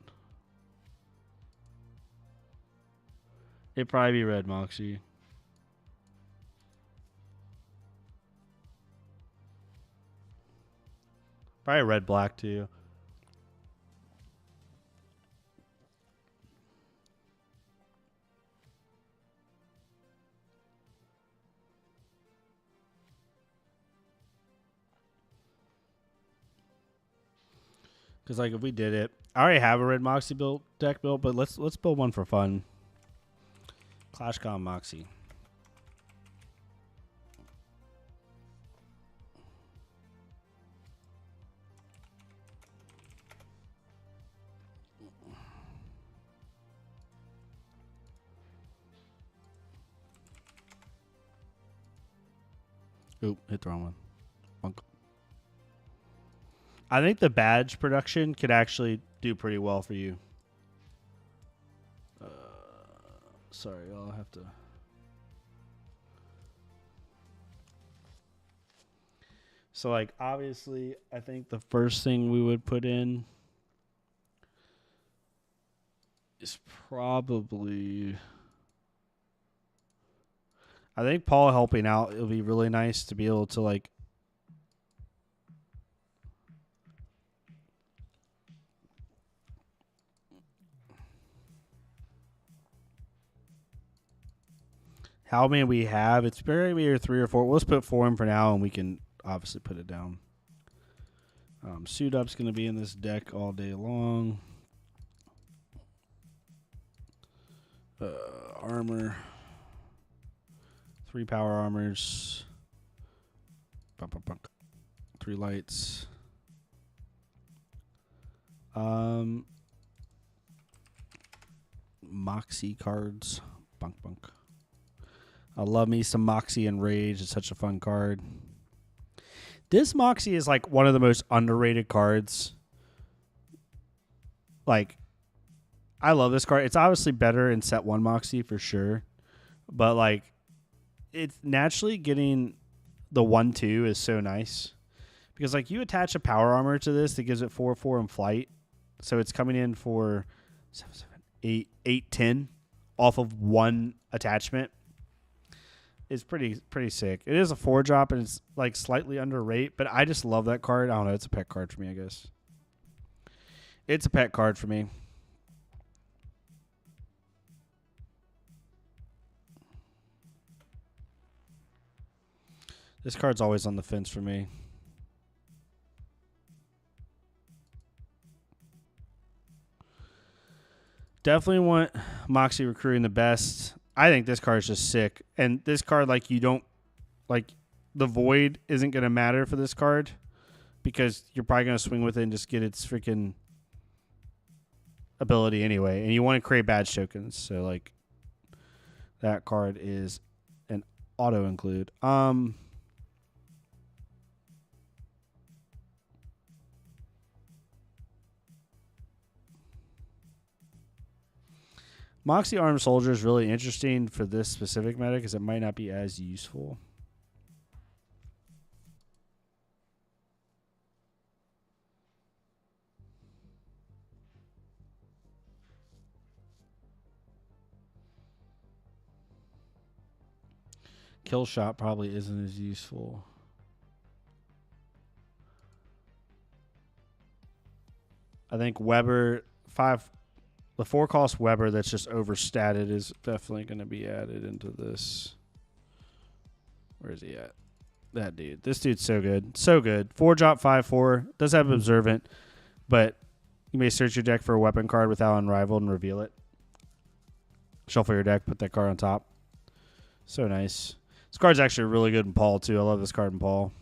Speaker 1: It'd probably be red Moxie. Probably red black too. Because like if we did it, I already have a red Moxie deck built, but let's build one for fun. ClashCon Moxie. Oop, hit the wrong one. Bunk. I think the badge production could actually do pretty well for you. Sorry, I'll have to. So, like, obviously, I think the first thing we would put in is probably. I think Paul helping out, it'll be really nice to be able to, like, how many we have? It's maybe 3 or 4. Let's put 4 in for now, and we can obviously put it down. Suit Up's going to be in this deck all day long. Armor. 3 power armors. 3 lights. Moxie cards. Bunk. I love me some Moxie and Rage. It's such a fun card. This Moxie is like one of the most underrated cards. Like, I love this card. It's obviously better in set 1 Moxie for sure. But like, it's naturally getting the 1/2 is so nice. Because like you attach a power armor to this that gives it 4/4 in flight. So it's coming in for 7/7 810 off of one attachment is pretty sick. It is a 4-drop and it's like slightly under rate, but I just love that card. I don't know. It's a pet card for me, I guess. It's a pet card for me. This card's always on the fence for me. Definitely want Moxie recruiting the best. I think this card is just sick. And this card, like, you don't, like, the Void isn't going to matter for this card because you're probably going to swing with it and just get its freaking ability anyway. And you want to create badge tokens. So, like, that card is an auto include. Moxie Armed Soldier is really interesting for this specific meta because it might not be as useful. Kill Shot probably isn't as useful. I think Weber, the 4-cost Weber that's just overstatted is definitely going to be added into this. Where is he at? That dude. This dude's so good. So good. 4-drop, 5/4. Does have Observant, but you may search your deck for a weapon card without Unrivaled and reveal it. Shuffle your deck, put that card on top. So nice. This card's actually really good in Paul, too. I love this card in Paul.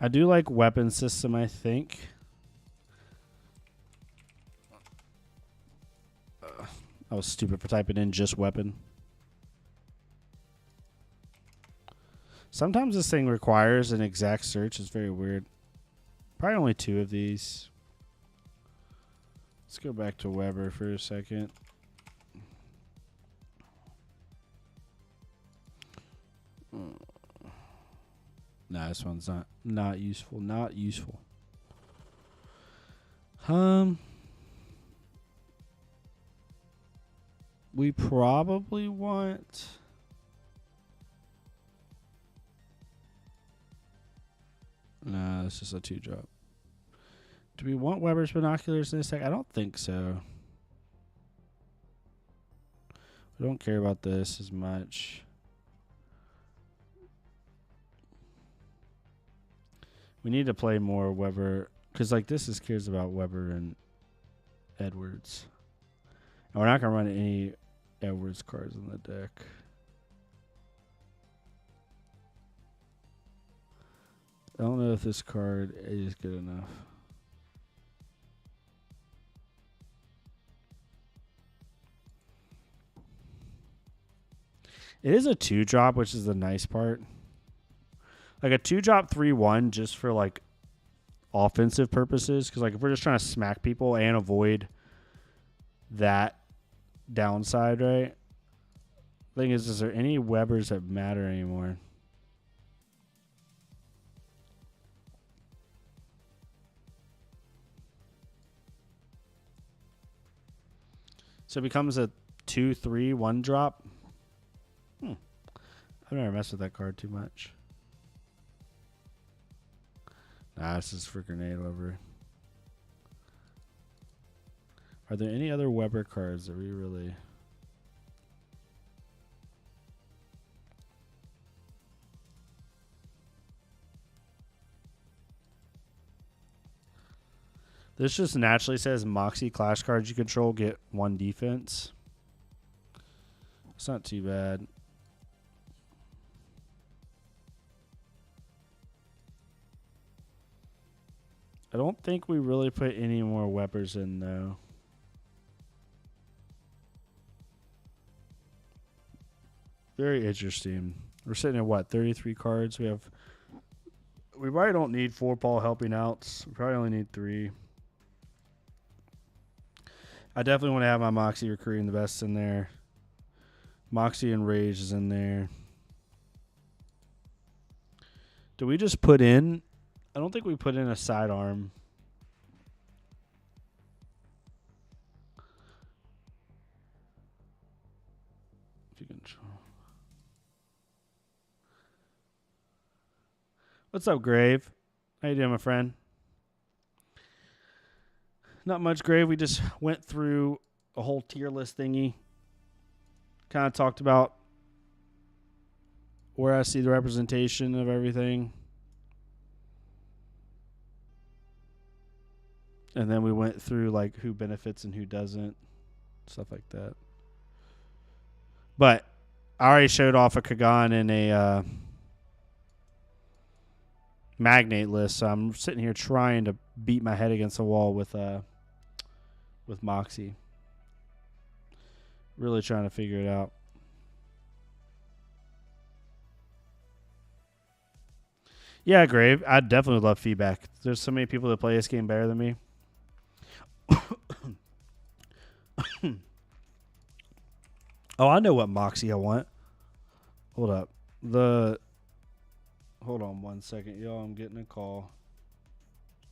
Speaker 1: I do like weapon system, I think. I was stupid for typing in just weapon. Sometimes this thing requires an exact search. It's very weird. Probably only 2 of these. Let's go back to Weber for a second. Nah, this one's not useful. Not useful. We probably want... Nah, it's just a 2-drop. Do we want Weber's Binoculars in this deck? I don't think so. We don't care about this as much. We need to play more Weber. Because, like, this is cares about Weber and Edwards. And we're not going to run any Edwards cards on the deck. I don't know if this card is good enough. It is a 2-drop, which is the nice part. Like a 2-drop 3/1 just for like offensive purposes. Because like if we're just trying to smack people and avoid that downside, right? Thing is there any Webers that matter anymore? So it becomes a 2/3 1-drop. I've never messed with that card too much. Nah, this is for Grenade Lover. Are there any other Weber cards that we really... This just naturally says Moxie Clash cards you control get 1 defense. It's not too bad. I don't think we really put any more Webers in, though. Very interesting. We're sitting at what, 33 cards? We probably don't need 4 Paul helping outs. We probably only need 3. I definitely want to have my Moxie recruiting the best in there. Moxie and Rage is in there. Do we just put in? I don't think we put in a sidearm. If you can. What's up, Grave? How you doing, my friend? Not much, Grave. We just went through a whole tier list thingy. Kind of talked about where I see the representation of everything. And then we went through like who benefits and who doesn't. Stuff like that. But I already showed off a Kagan in a magnate list, so I'm sitting here trying to beat my head against the wall with Moxie. Really trying to figure it out. Yeah, Grave. I definitely love feedback. There's so many people that play this game better than me. Oh, I know what Moxie I want. Hold up. Hold on 1 second, y'all. I'm getting a call.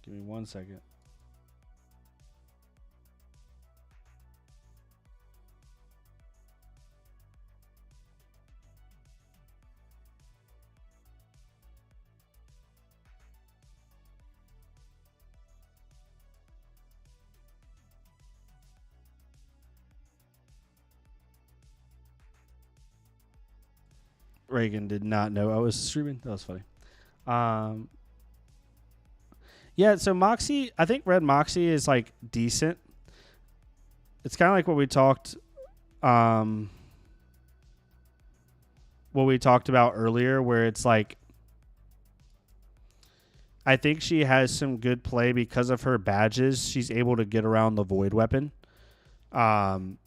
Speaker 1: Give me 1 second. Reagan did not know I was streaming. That was funny. Yeah, so Moxie, I think Red Moxie is like decent. It's kind of like what we talked about earlier, where it's like I think she has some good play because of her badges. She's able to get around the void weapon. And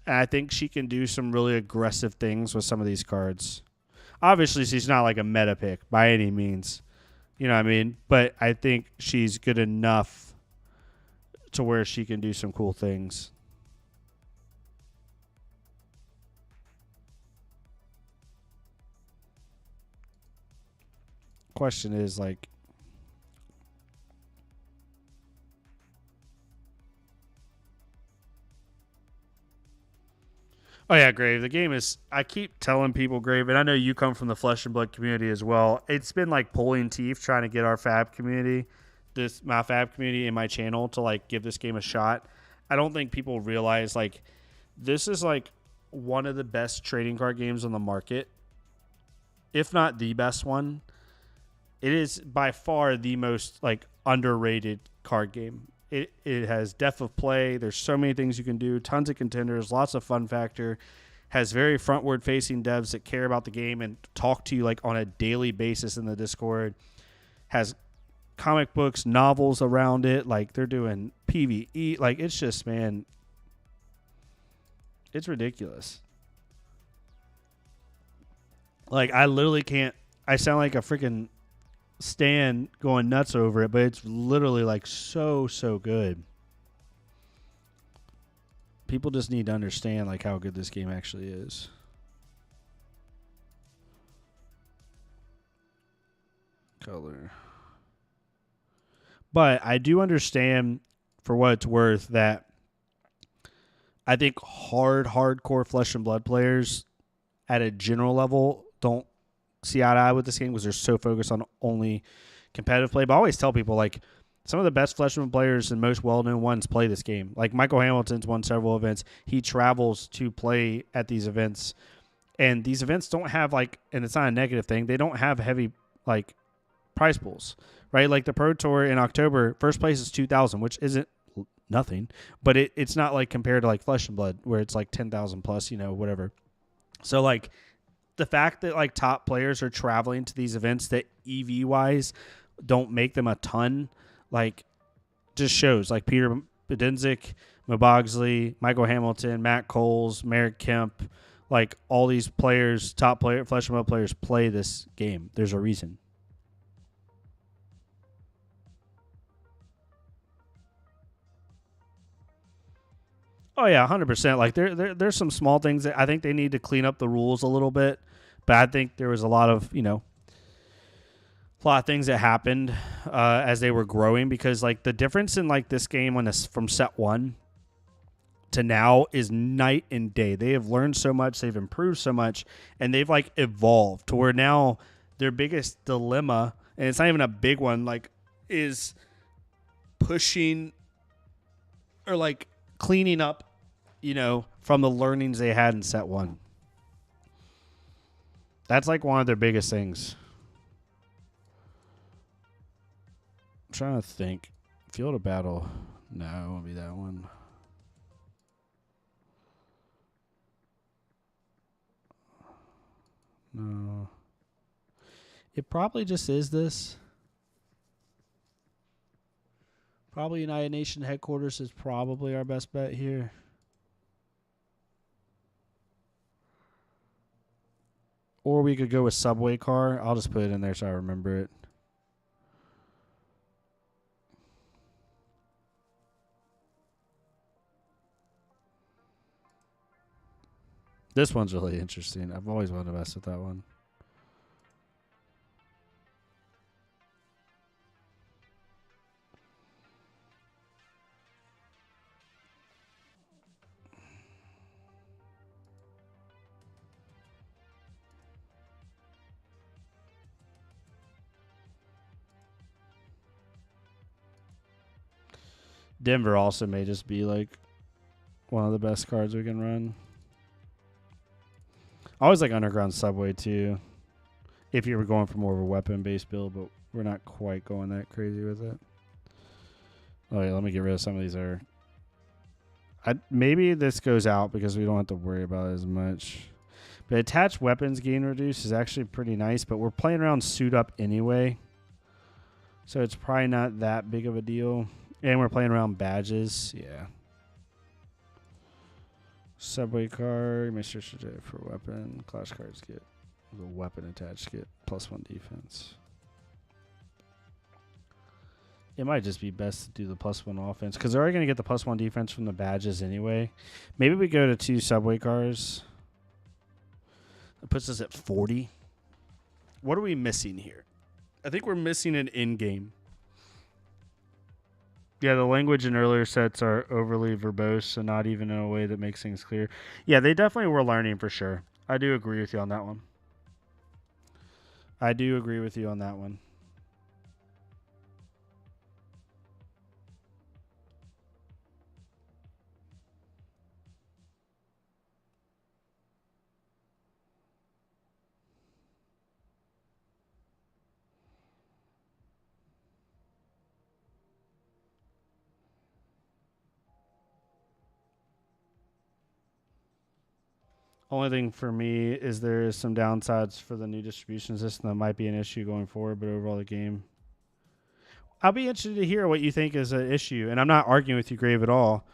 Speaker 1: I think she can do some really aggressive things with some of these cards. Obviously, she's not like a meta pick by any means. You know what I mean? But I think she's good enough to where she can do some cool things. Question is like, oh yeah, Grave. The game is, I keep telling people, Grave, and I know you come from the Flesh and Blood community as well. It's been like pulling teeth trying to get our Fab community, my Fab community in my channel to like give this game a shot. I don't think people realize like this is like one of the best trading card games on the market, if not the best one. It is by far the most like underrated card game. It has depth of play. There's so many things you can do. Tons of contenders. Lots of fun factor. Has very frontward facing devs that care about the game and talk to you like on a daily basis in the Discord. Has comic books, novels around it. Like they're doing PvE. Like it's just, man, it's ridiculous. Like I literally can't. I sound like a freaking Stan going nuts over it, but it's literally like so good. People just need to understand like how good this game actually is. Color. But I do understand, for what it's worth, that I think hardcore Flesh and Blood players at a general level don't see eye to eye with this game because they're so focused on only competitive play. But I always tell people, like, some of the best Flesh and Blood players and most well-known ones play this game. Like, Michael Hamilton's won several events. He travels to play at these events. And these events don't have, like, and it's not a negative thing, they don't have heavy, like, prize pools, right? Like, the Pro Tour in October, first place is $2,000, which isn't nothing. But it's not, like, compared to, like, Flesh and Blood, where it's, like, 10,000 plus, you know, whatever. So, like, the fact that like top players are traveling to these events that EV wise don't make them a ton, like just shows like Peter Bedinzik, Mabogsley, Michael Hamilton, Matt Coles, Merrick Kemp, Like all these players, top player, Flesh and Blood players play this game. There's a reason. Oh yeah, 100%. Like there's some small things that I think they need to clean up the rules a little bit, but I think there was a lot of a lot of things that happened as they were growing because like the difference in like this game on this from set one to now is night and day. They have learned so much, they've improved so much, and they've like evolved to where now their biggest dilemma, and it's not even a big one, like is pushing or like cleaning up, from the learnings they had in set one. That's like one of their biggest things. I'm trying to think. Field of Battle. No, it won't be that one. No. It probably just is this. Probably United Nations headquarters is probably our best bet here. Or we could go with subway car. I'll just put it in there so I remember it. This one's really interesting. I've always wanted to mess with that one. Denver also may just be like one of the best cards we can run. I always like Underground Subway too. If you were going for more of a weapon-based build, but we're not quite going that crazy with it. Oh yeah, let me get rid of some of these. Maybe this goes out because we don't have to worry about it as much. But attached weapons gain reduce is actually pretty nice, but we're playing around suit up anyway. So it's probably not that big of a deal. And we're playing around badges. Yeah. Subway car, Mr. for weapon. Clash cards get the weapon attached get +1 defense. It might just be best to do the +1 offense because they're already going to get the +1 defense from the badges anyway. Maybe we go to 2 subway cars. That puts us at 40. What are we missing here? I think we're missing an in-game. Yeah, the language in earlier sets are overly verbose and not even in a way that makes things clear. Yeah, they definitely were learning for sure. I do agree with you on that one. Only thing for me is there is some downsides for the new distribution system that might be an issue going forward, but overall the game. I'll be interested to hear what you think is an issue, and I'm not arguing with you, Grave, at all.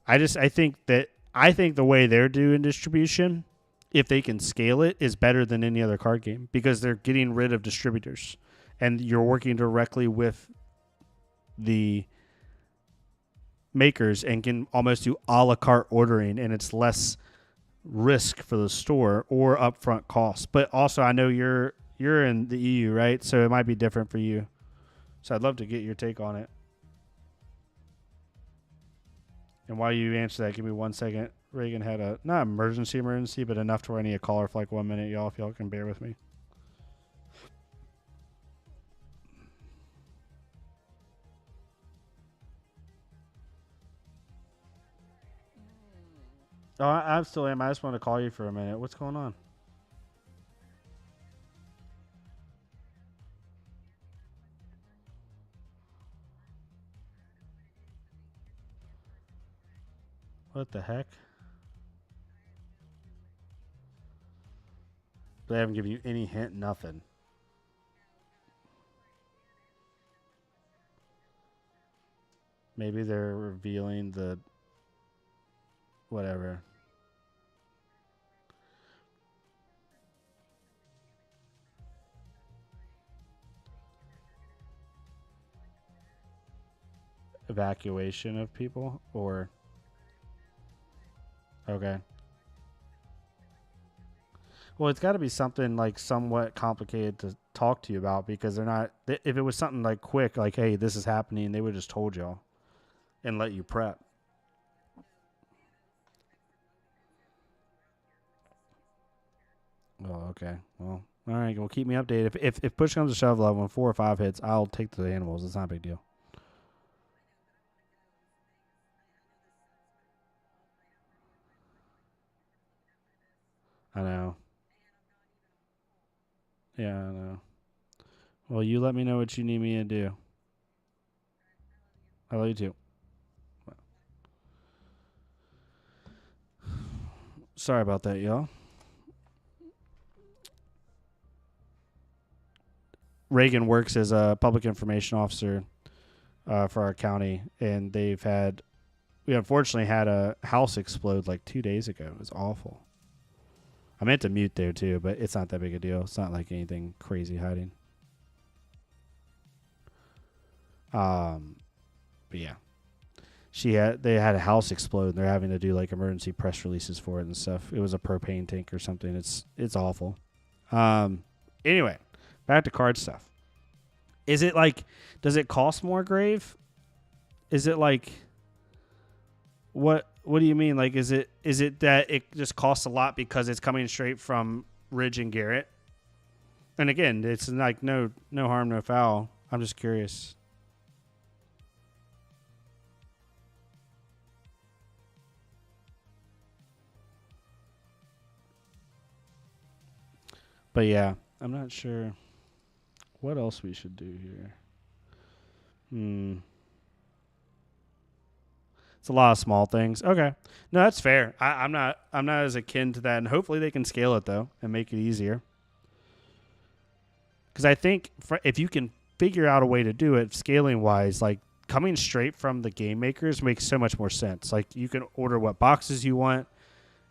Speaker 1: I think the way they're doing distribution, if they can scale it, is better than any other card game because they're getting rid of distributors, and you're working directly with the makers and can almost do a la carte ordering, and it's less risk for the store or upfront costs. But also, I know you're in the EU, right? So it might be different for you. So I'd love to get your take on it. And while you answer that, give me 1 second. Reagan had a not emergency, but enough to where I need a caller for like 1 minute, y'all. If y'all can bear with me. Oh, I still am. I just want to call you for a minute. What's going on? What the heck? They haven't given you any hint, nothing. Maybe they're revealing the whatever. evacuation of people, or okay. Well, it's got to be something like somewhat complicated to talk to you about because they're not. If it was something like quick, like hey, this is happening, they would just told y'all and let you prep. Oh, okay. Well, all right. Well, keep me updated. If push comes to shove, love, when 4 or 5 hits, I'll take the animals. It's not a big deal. I know. Yeah, I know. Well, you let me know what you need me to do. I love you too. Sorry about that, y'all. Reagan works as a public information officer for our county, and we unfortunately had a house explode like 2 days ago. It was awful. I meant to mute there too, but it's not that big a deal. It's not like anything crazy hiding. But yeah, they had a house explode. And they're having to do like emergency press releases for it and stuff. It was a propane tank or something. It's awful. Anyway, back to card stuff. Is it like, does it cost more, Grave? Is it like, what do you mean? Like, is it that it just costs a lot because it's coming straight from Ridge and Garrett? And again, it's like no harm, no foul. I'm just curious. But yeah, I'm not sure what else we should do here. It's a lot of small things. Okay, no, that's fair. I'm not as akin to that, and hopefully they can scale it though and make it easier. Because I think if you can figure out a way to do it scaling wise, like coming straight from the game makers makes so much more sense. Like you can order what boxes you want.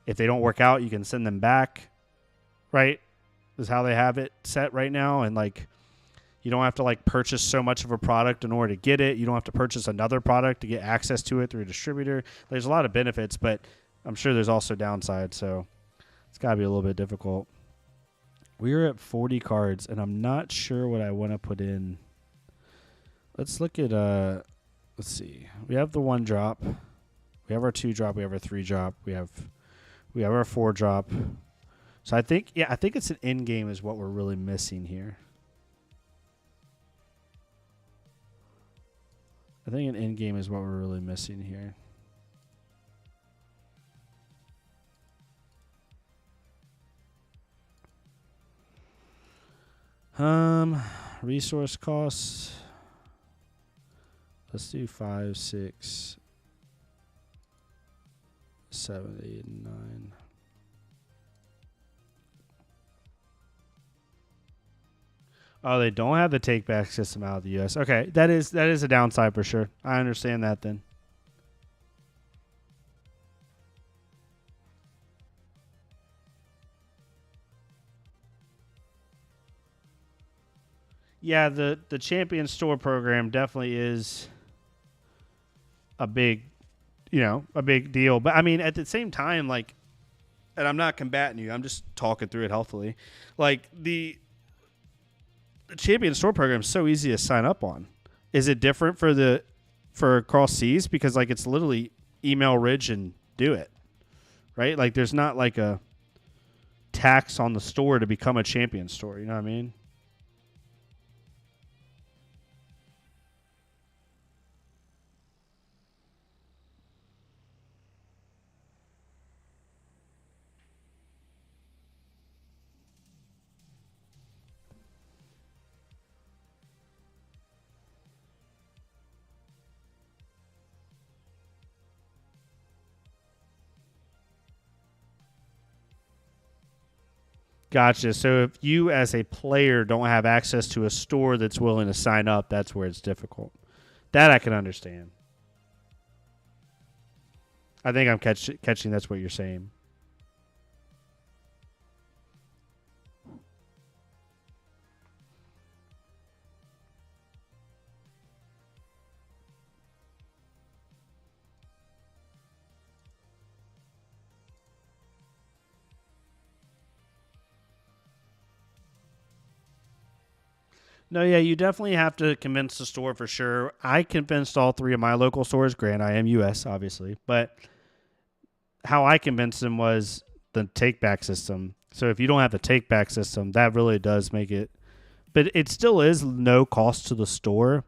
Speaker 1: If they don't work out, you can send them back. Right, is how they have it set right now, and like you don't have to like purchase so much of a product in order to get it. You don't have to purchase another product to get access to it through a distributor. There's a lot of benefits, but I'm sure there's also downsides. So it's got to be a little bit difficult. We are at 40 cards, and I'm not sure what I want to put in. Let's look at let's see. We have the 1 drop. We have our 2 drop. We have our 3 drop. We have our 4 drop. So I think it's an end game is what we're really missing here. I think an end game is what we're really missing here. Resource costs. Let's do 5, 6, 7, 8, and 9. Oh, they don't have the take back system out of the U.S. Okay, that is a downside for sure. I understand that then. Yeah, the Champion Store program definitely is a big, a big deal. But I mean, at the same time, like, and I'm not combating you. I'm just talking through it healthily. Like the Champion Store program is so easy to sign up on. Is it different for Cross Seas? Because like it's literally email Ridge and do it, right? Like there's not like a tax on the store to become a Champion Store. You know what I mean? Gotcha. So if you as a player don't have access to a store that's willing to sign up, that's where it's difficult. That I can understand. I think I'm catching that's what you're saying. No, yeah, you definitely have to convince the store for sure. I convinced all three of my local stores. Grant, I am US, obviously, but how I convinced them was the take back system. So if you don't have the take back system, that really does make it. But it still is no cost to the store,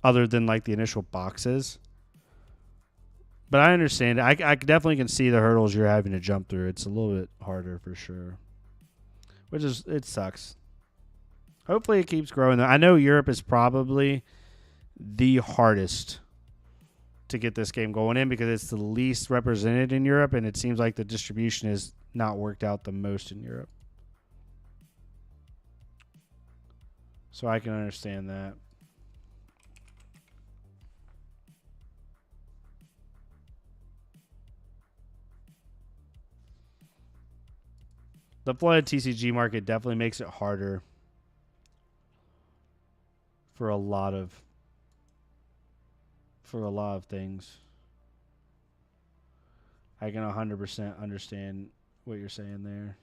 Speaker 1: other than like the initial boxes. But I understand. I definitely can see the hurdles you're having to jump through. It's a little bit harder for sure, which is it sucks. Hopefully it keeps growing. I know Europe is probably the hardest to get this game going in because it's the least represented in Europe, and it seems like the distribution is not worked out the most in Europe. So I can understand that. The flooded TCG market definitely makes it harder for a lot of things. I can 100% understand what you're saying there.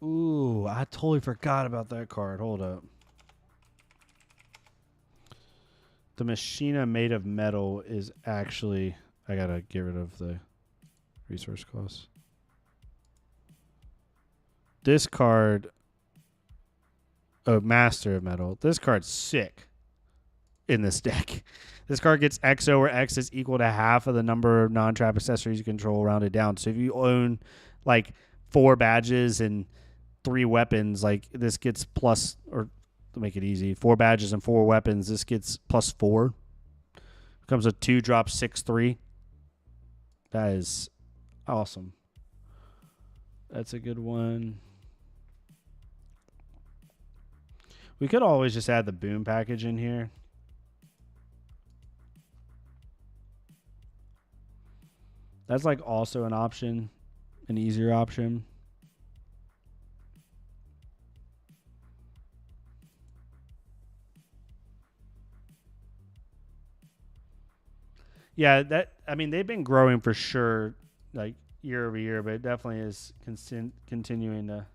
Speaker 1: Ooh, I totally forgot about that card. Hold up. The Machina made of metal is actually... I gotta get rid of the resource costs. This card... Oh, Master of Metal. This card's sick in this deck. This card gets XO, where X is equal to half of the number of non-trap accessories you control rounded down. So if you own like 4 badges and 3 weapons, like this gets plus, or to make it easy, 4 badges and 4 weapons, this gets plus 4. Becomes a 2-drop 6/3. That is awesome. That's a good one. We could always just add the boom package in here. That's like also an option, an easier option. Yeah, they've been growing for sure, like year over year, but it definitely is continuing to.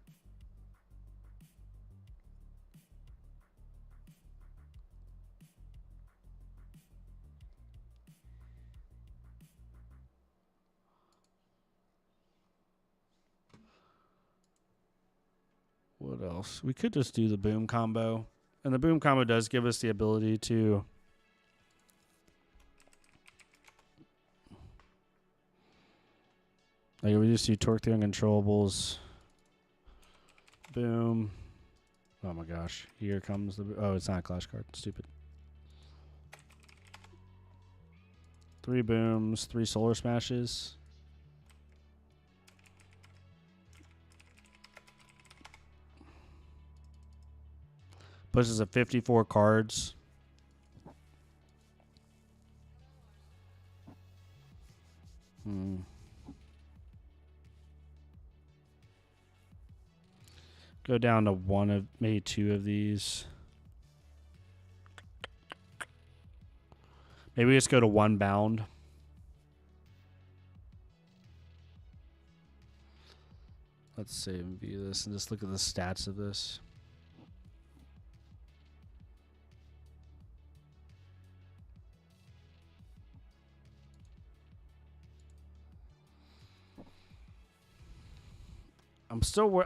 Speaker 1: What else? We could just do the boom combo. And the boom combo does give us the ability to... Like, we just do torque the uncontrollables. Boom. Oh my gosh. Here comes the... Oh, it's not a clash card. Stupid. 3 booms, 3 solar smashes. Pushes at 54 cards. Go down to one of, maybe 2 of these. Maybe we just go to 1 bound. Let's save and view this and just look at the stats of this.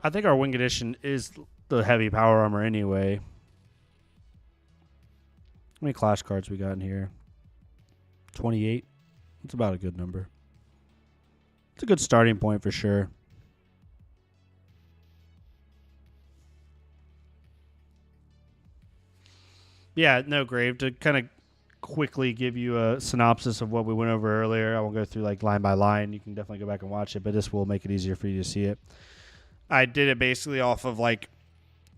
Speaker 1: I think our Wing Edition is the heavy power armor anyway. How many clash cards we got in here? 28. That's about a good number. It's a good starting point for sure. Yeah, no, Grave, to kind of quickly give you a synopsis of what we went over earlier. I won't go through like line by line. You can definitely go back and watch it, but this will make it easier for you to see it. I did it basically off of like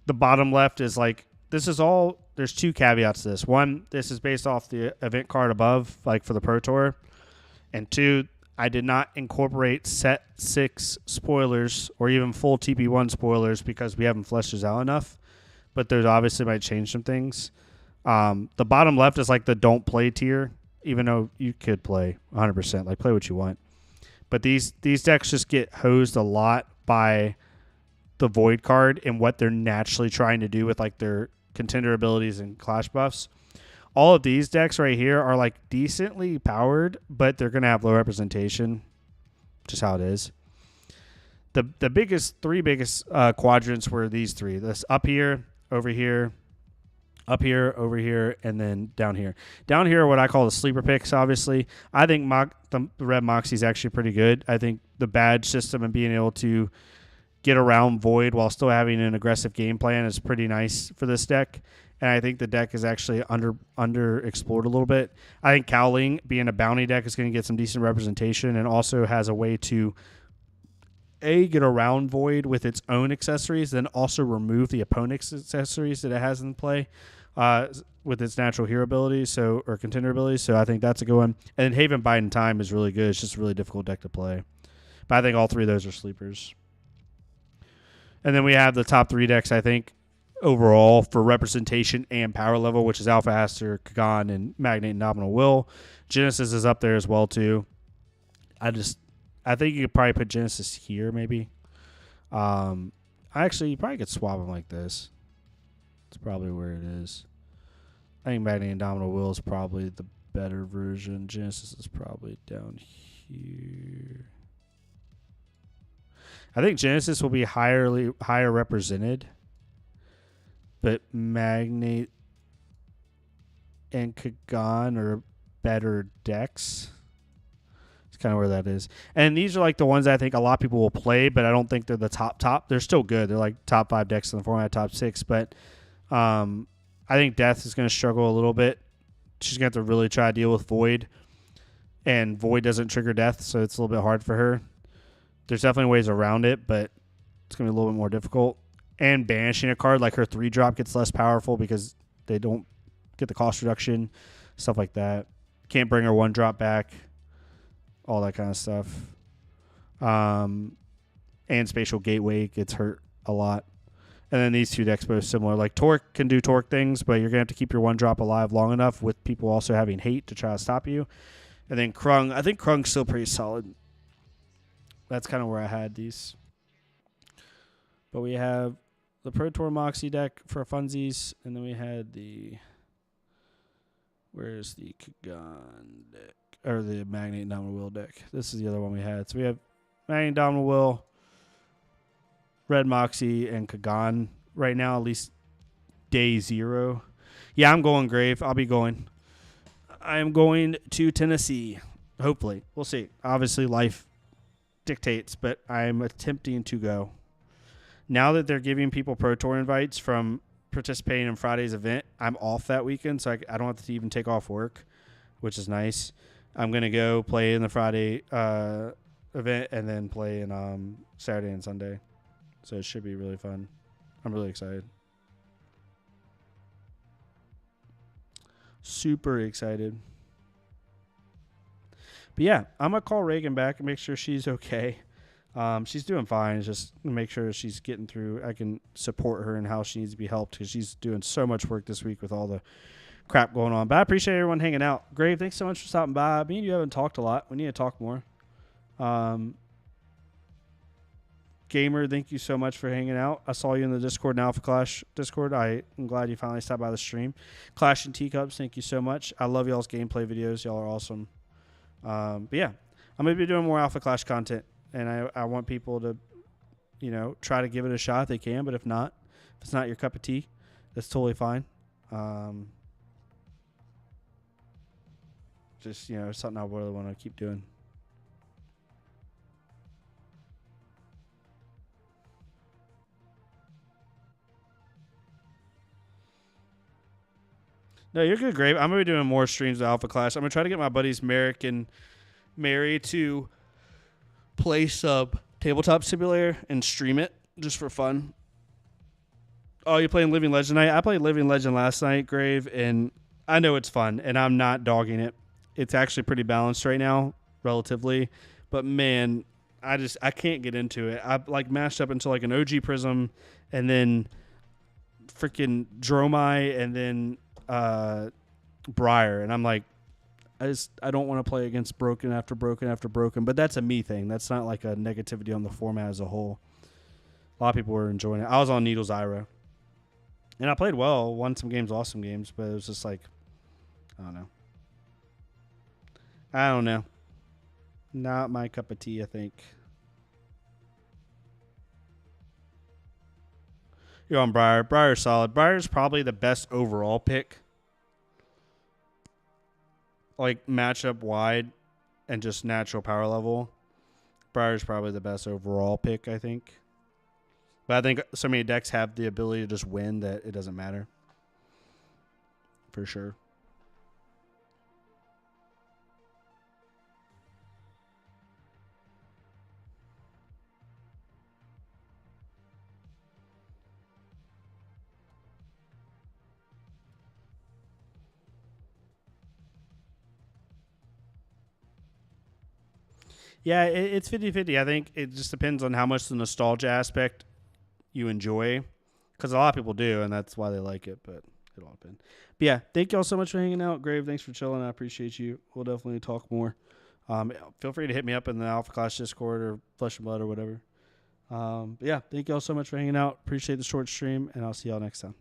Speaker 1: the bottom left is like, this is all, there's 2 caveats to this. One, this is based off the event card above, like for the Pro Tour. And 2, I did not incorporate set 6 spoilers or even full TP1 spoilers because we haven't fleshed this out enough. But there's obviously might change some things. The bottom left is like the don't play tier. even though you could play 100%, like play what you want. But these decks just get hosed a lot by the Void card and what they're naturally trying to do with like their contender abilities and clash buffs. All of these decks right here are like decently powered, but they're going to have low representation, just how it is. The three biggest quadrants were these three. This up here, over here, up here, over here, and then down here. Down here are what I call the sleeper picks, obviously. I think the Red Moxie is actually pretty good. I think the badge system and being able to get around Void while still having an aggressive game plan is pretty nice for this deck. And I think the deck is actually underexplored a little bit. I think Cowling, being a bounty deck, is going to get some decent representation and also has a way to get around Void with its own accessories, then also remove the opponent's accessories that it has in play with its natural hero abilities, or contender abilities. So I think that's a good one. And Haven Biding Time is really good. It's just a really difficult deck to play. But I think all three of those are sleepers. And then we have the top three decks, I think, overall for representation and power level, which is Alpha Aster, Kagan, and Magnate and Nominal Will. Genesis is up there as well, too. I think you could probably put Genesis here, maybe. Actually, you probably could swap them like this. That's probably where it is. I think Magnate and Nominal Will is probably the better version. Genesis is probably down here. I think Genesis will be higher represented, but Magnate and Kagan are better decks. It's kind of where that is. And these are like the ones I think a lot of people will play, but I don't think they're the top. They're still good. They're like top 5 decks in the format, top 6. But I think Death is going to struggle a little bit. She's going to have to really try to deal with Void. And Void doesn't trigger Death, so it's a little bit hard for her. There's definitely ways around it, but it's going to be a little bit more difficult. And banishing a card like her 3-drop gets less powerful because they don't get the cost reduction, stuff like that. Can't bring her 1-drop back, all that kind of stuff. And Spatial Gateway gets hurt a lot. And then these two decks both similar. Like Torque can do Torque things, but you're going to have to keep your 1-drop alive long enough with people also having hate to try to stop you. And then Krung. I think Krung's still pretty solid. That's kind of where I had these. But we have the Pro Tour Moxie deck for funsies, and then we had the... Where's the Kagan deck? Or the Magnate and Nominal Will deck. This is the other one we had. So we have Magnate and Nominal Will, Red Moxie, and Kagan right now, at least day 0. Yeah, I'm going Grave. I'll be going. I am going to Tennessee. Hopefully. We'll see. Obviously, life dictates, but I'm attempting to go. Now that they're giving people Pro Tour invites from participating in Friday's event, I'm off that weekend, so I don't have to even take off work, which is nice. I'm going to go play in the Friday event and then play in Saturday and Sunday. So it should be really fun. I'm really excited. Super excited. But yeah, I'm going to call Reagan back and make sure she's okay. She's doing fine. Just make sure she's getting through. I can support her in how she needs to be helped because she's doing so much work this week with all the crap going on. But I appreciate everyone hanging out. Grave, thanks so much for stopping by. Me and you haven't talked a lot. We need to talk more. Gamer, thank you so much for hanging out. I saw you in the Discord and Alpha Clash Discord. I am glad you finally stopped by the stream. Clash and Teacups, thank you so much. I love y'all's gameplay videos. Y'all are awesome. But yeah, I'm going to be doing more Alpha Clash content. And I want people to, try to give it a shot if they can. But if it's not your cup of tea, that's totally fine. Just, something I really want to keep doing. No, you're good, Grave. I'm going to be doing more streams of Alpha Clash. I'm going to try to get my buddies Merrick and Mary to play some Tabletop Simulator and stream it just for fun. Oh, you're playing Living Legend night? I played Living Legend last night, Grave, and I know it's fun, and I'm not dogging it. It's actually pretty balanced right now, relatively. But, man, I can't get into it. I, mashed up into, an OG Prism, and then freaking Dromai, and then Briar. And I'm like,
Speaker 2: I don't want to play against broken after broken after broken. But that's a me thing. That's not like a negativity on the format as a whole. A lot of people were enjoying it. I was on Needles Ira, and I played well. Won some games, lost some games, but it was just like, I don't know. I don't know. Not my cup of tea, I think. You're on Briar. Briar's solid. Briar's probably the best overall pick. Like matchup wide and just natural power level. Briar's probably the best overall pick, I think. But I think so many decks have the ability to just win that it doesn't matter. For sure. Yeah, it's 50-50. I think it just depends on how much the nostalgia aspect you enjoy. Because a lot of people do, and that's why they like it. But it all depends. But yeah, thank y'all so much for hanging out. Grave, thanks for chilling. I appreciate you. We'll definitely talk more. Feel free to hit me up in the Alpha Class Discord or Flesh and Blood or whatever. But yeah, thank y'all so much for hanging out. Appreciate the short stream, and I'll see y'all next time.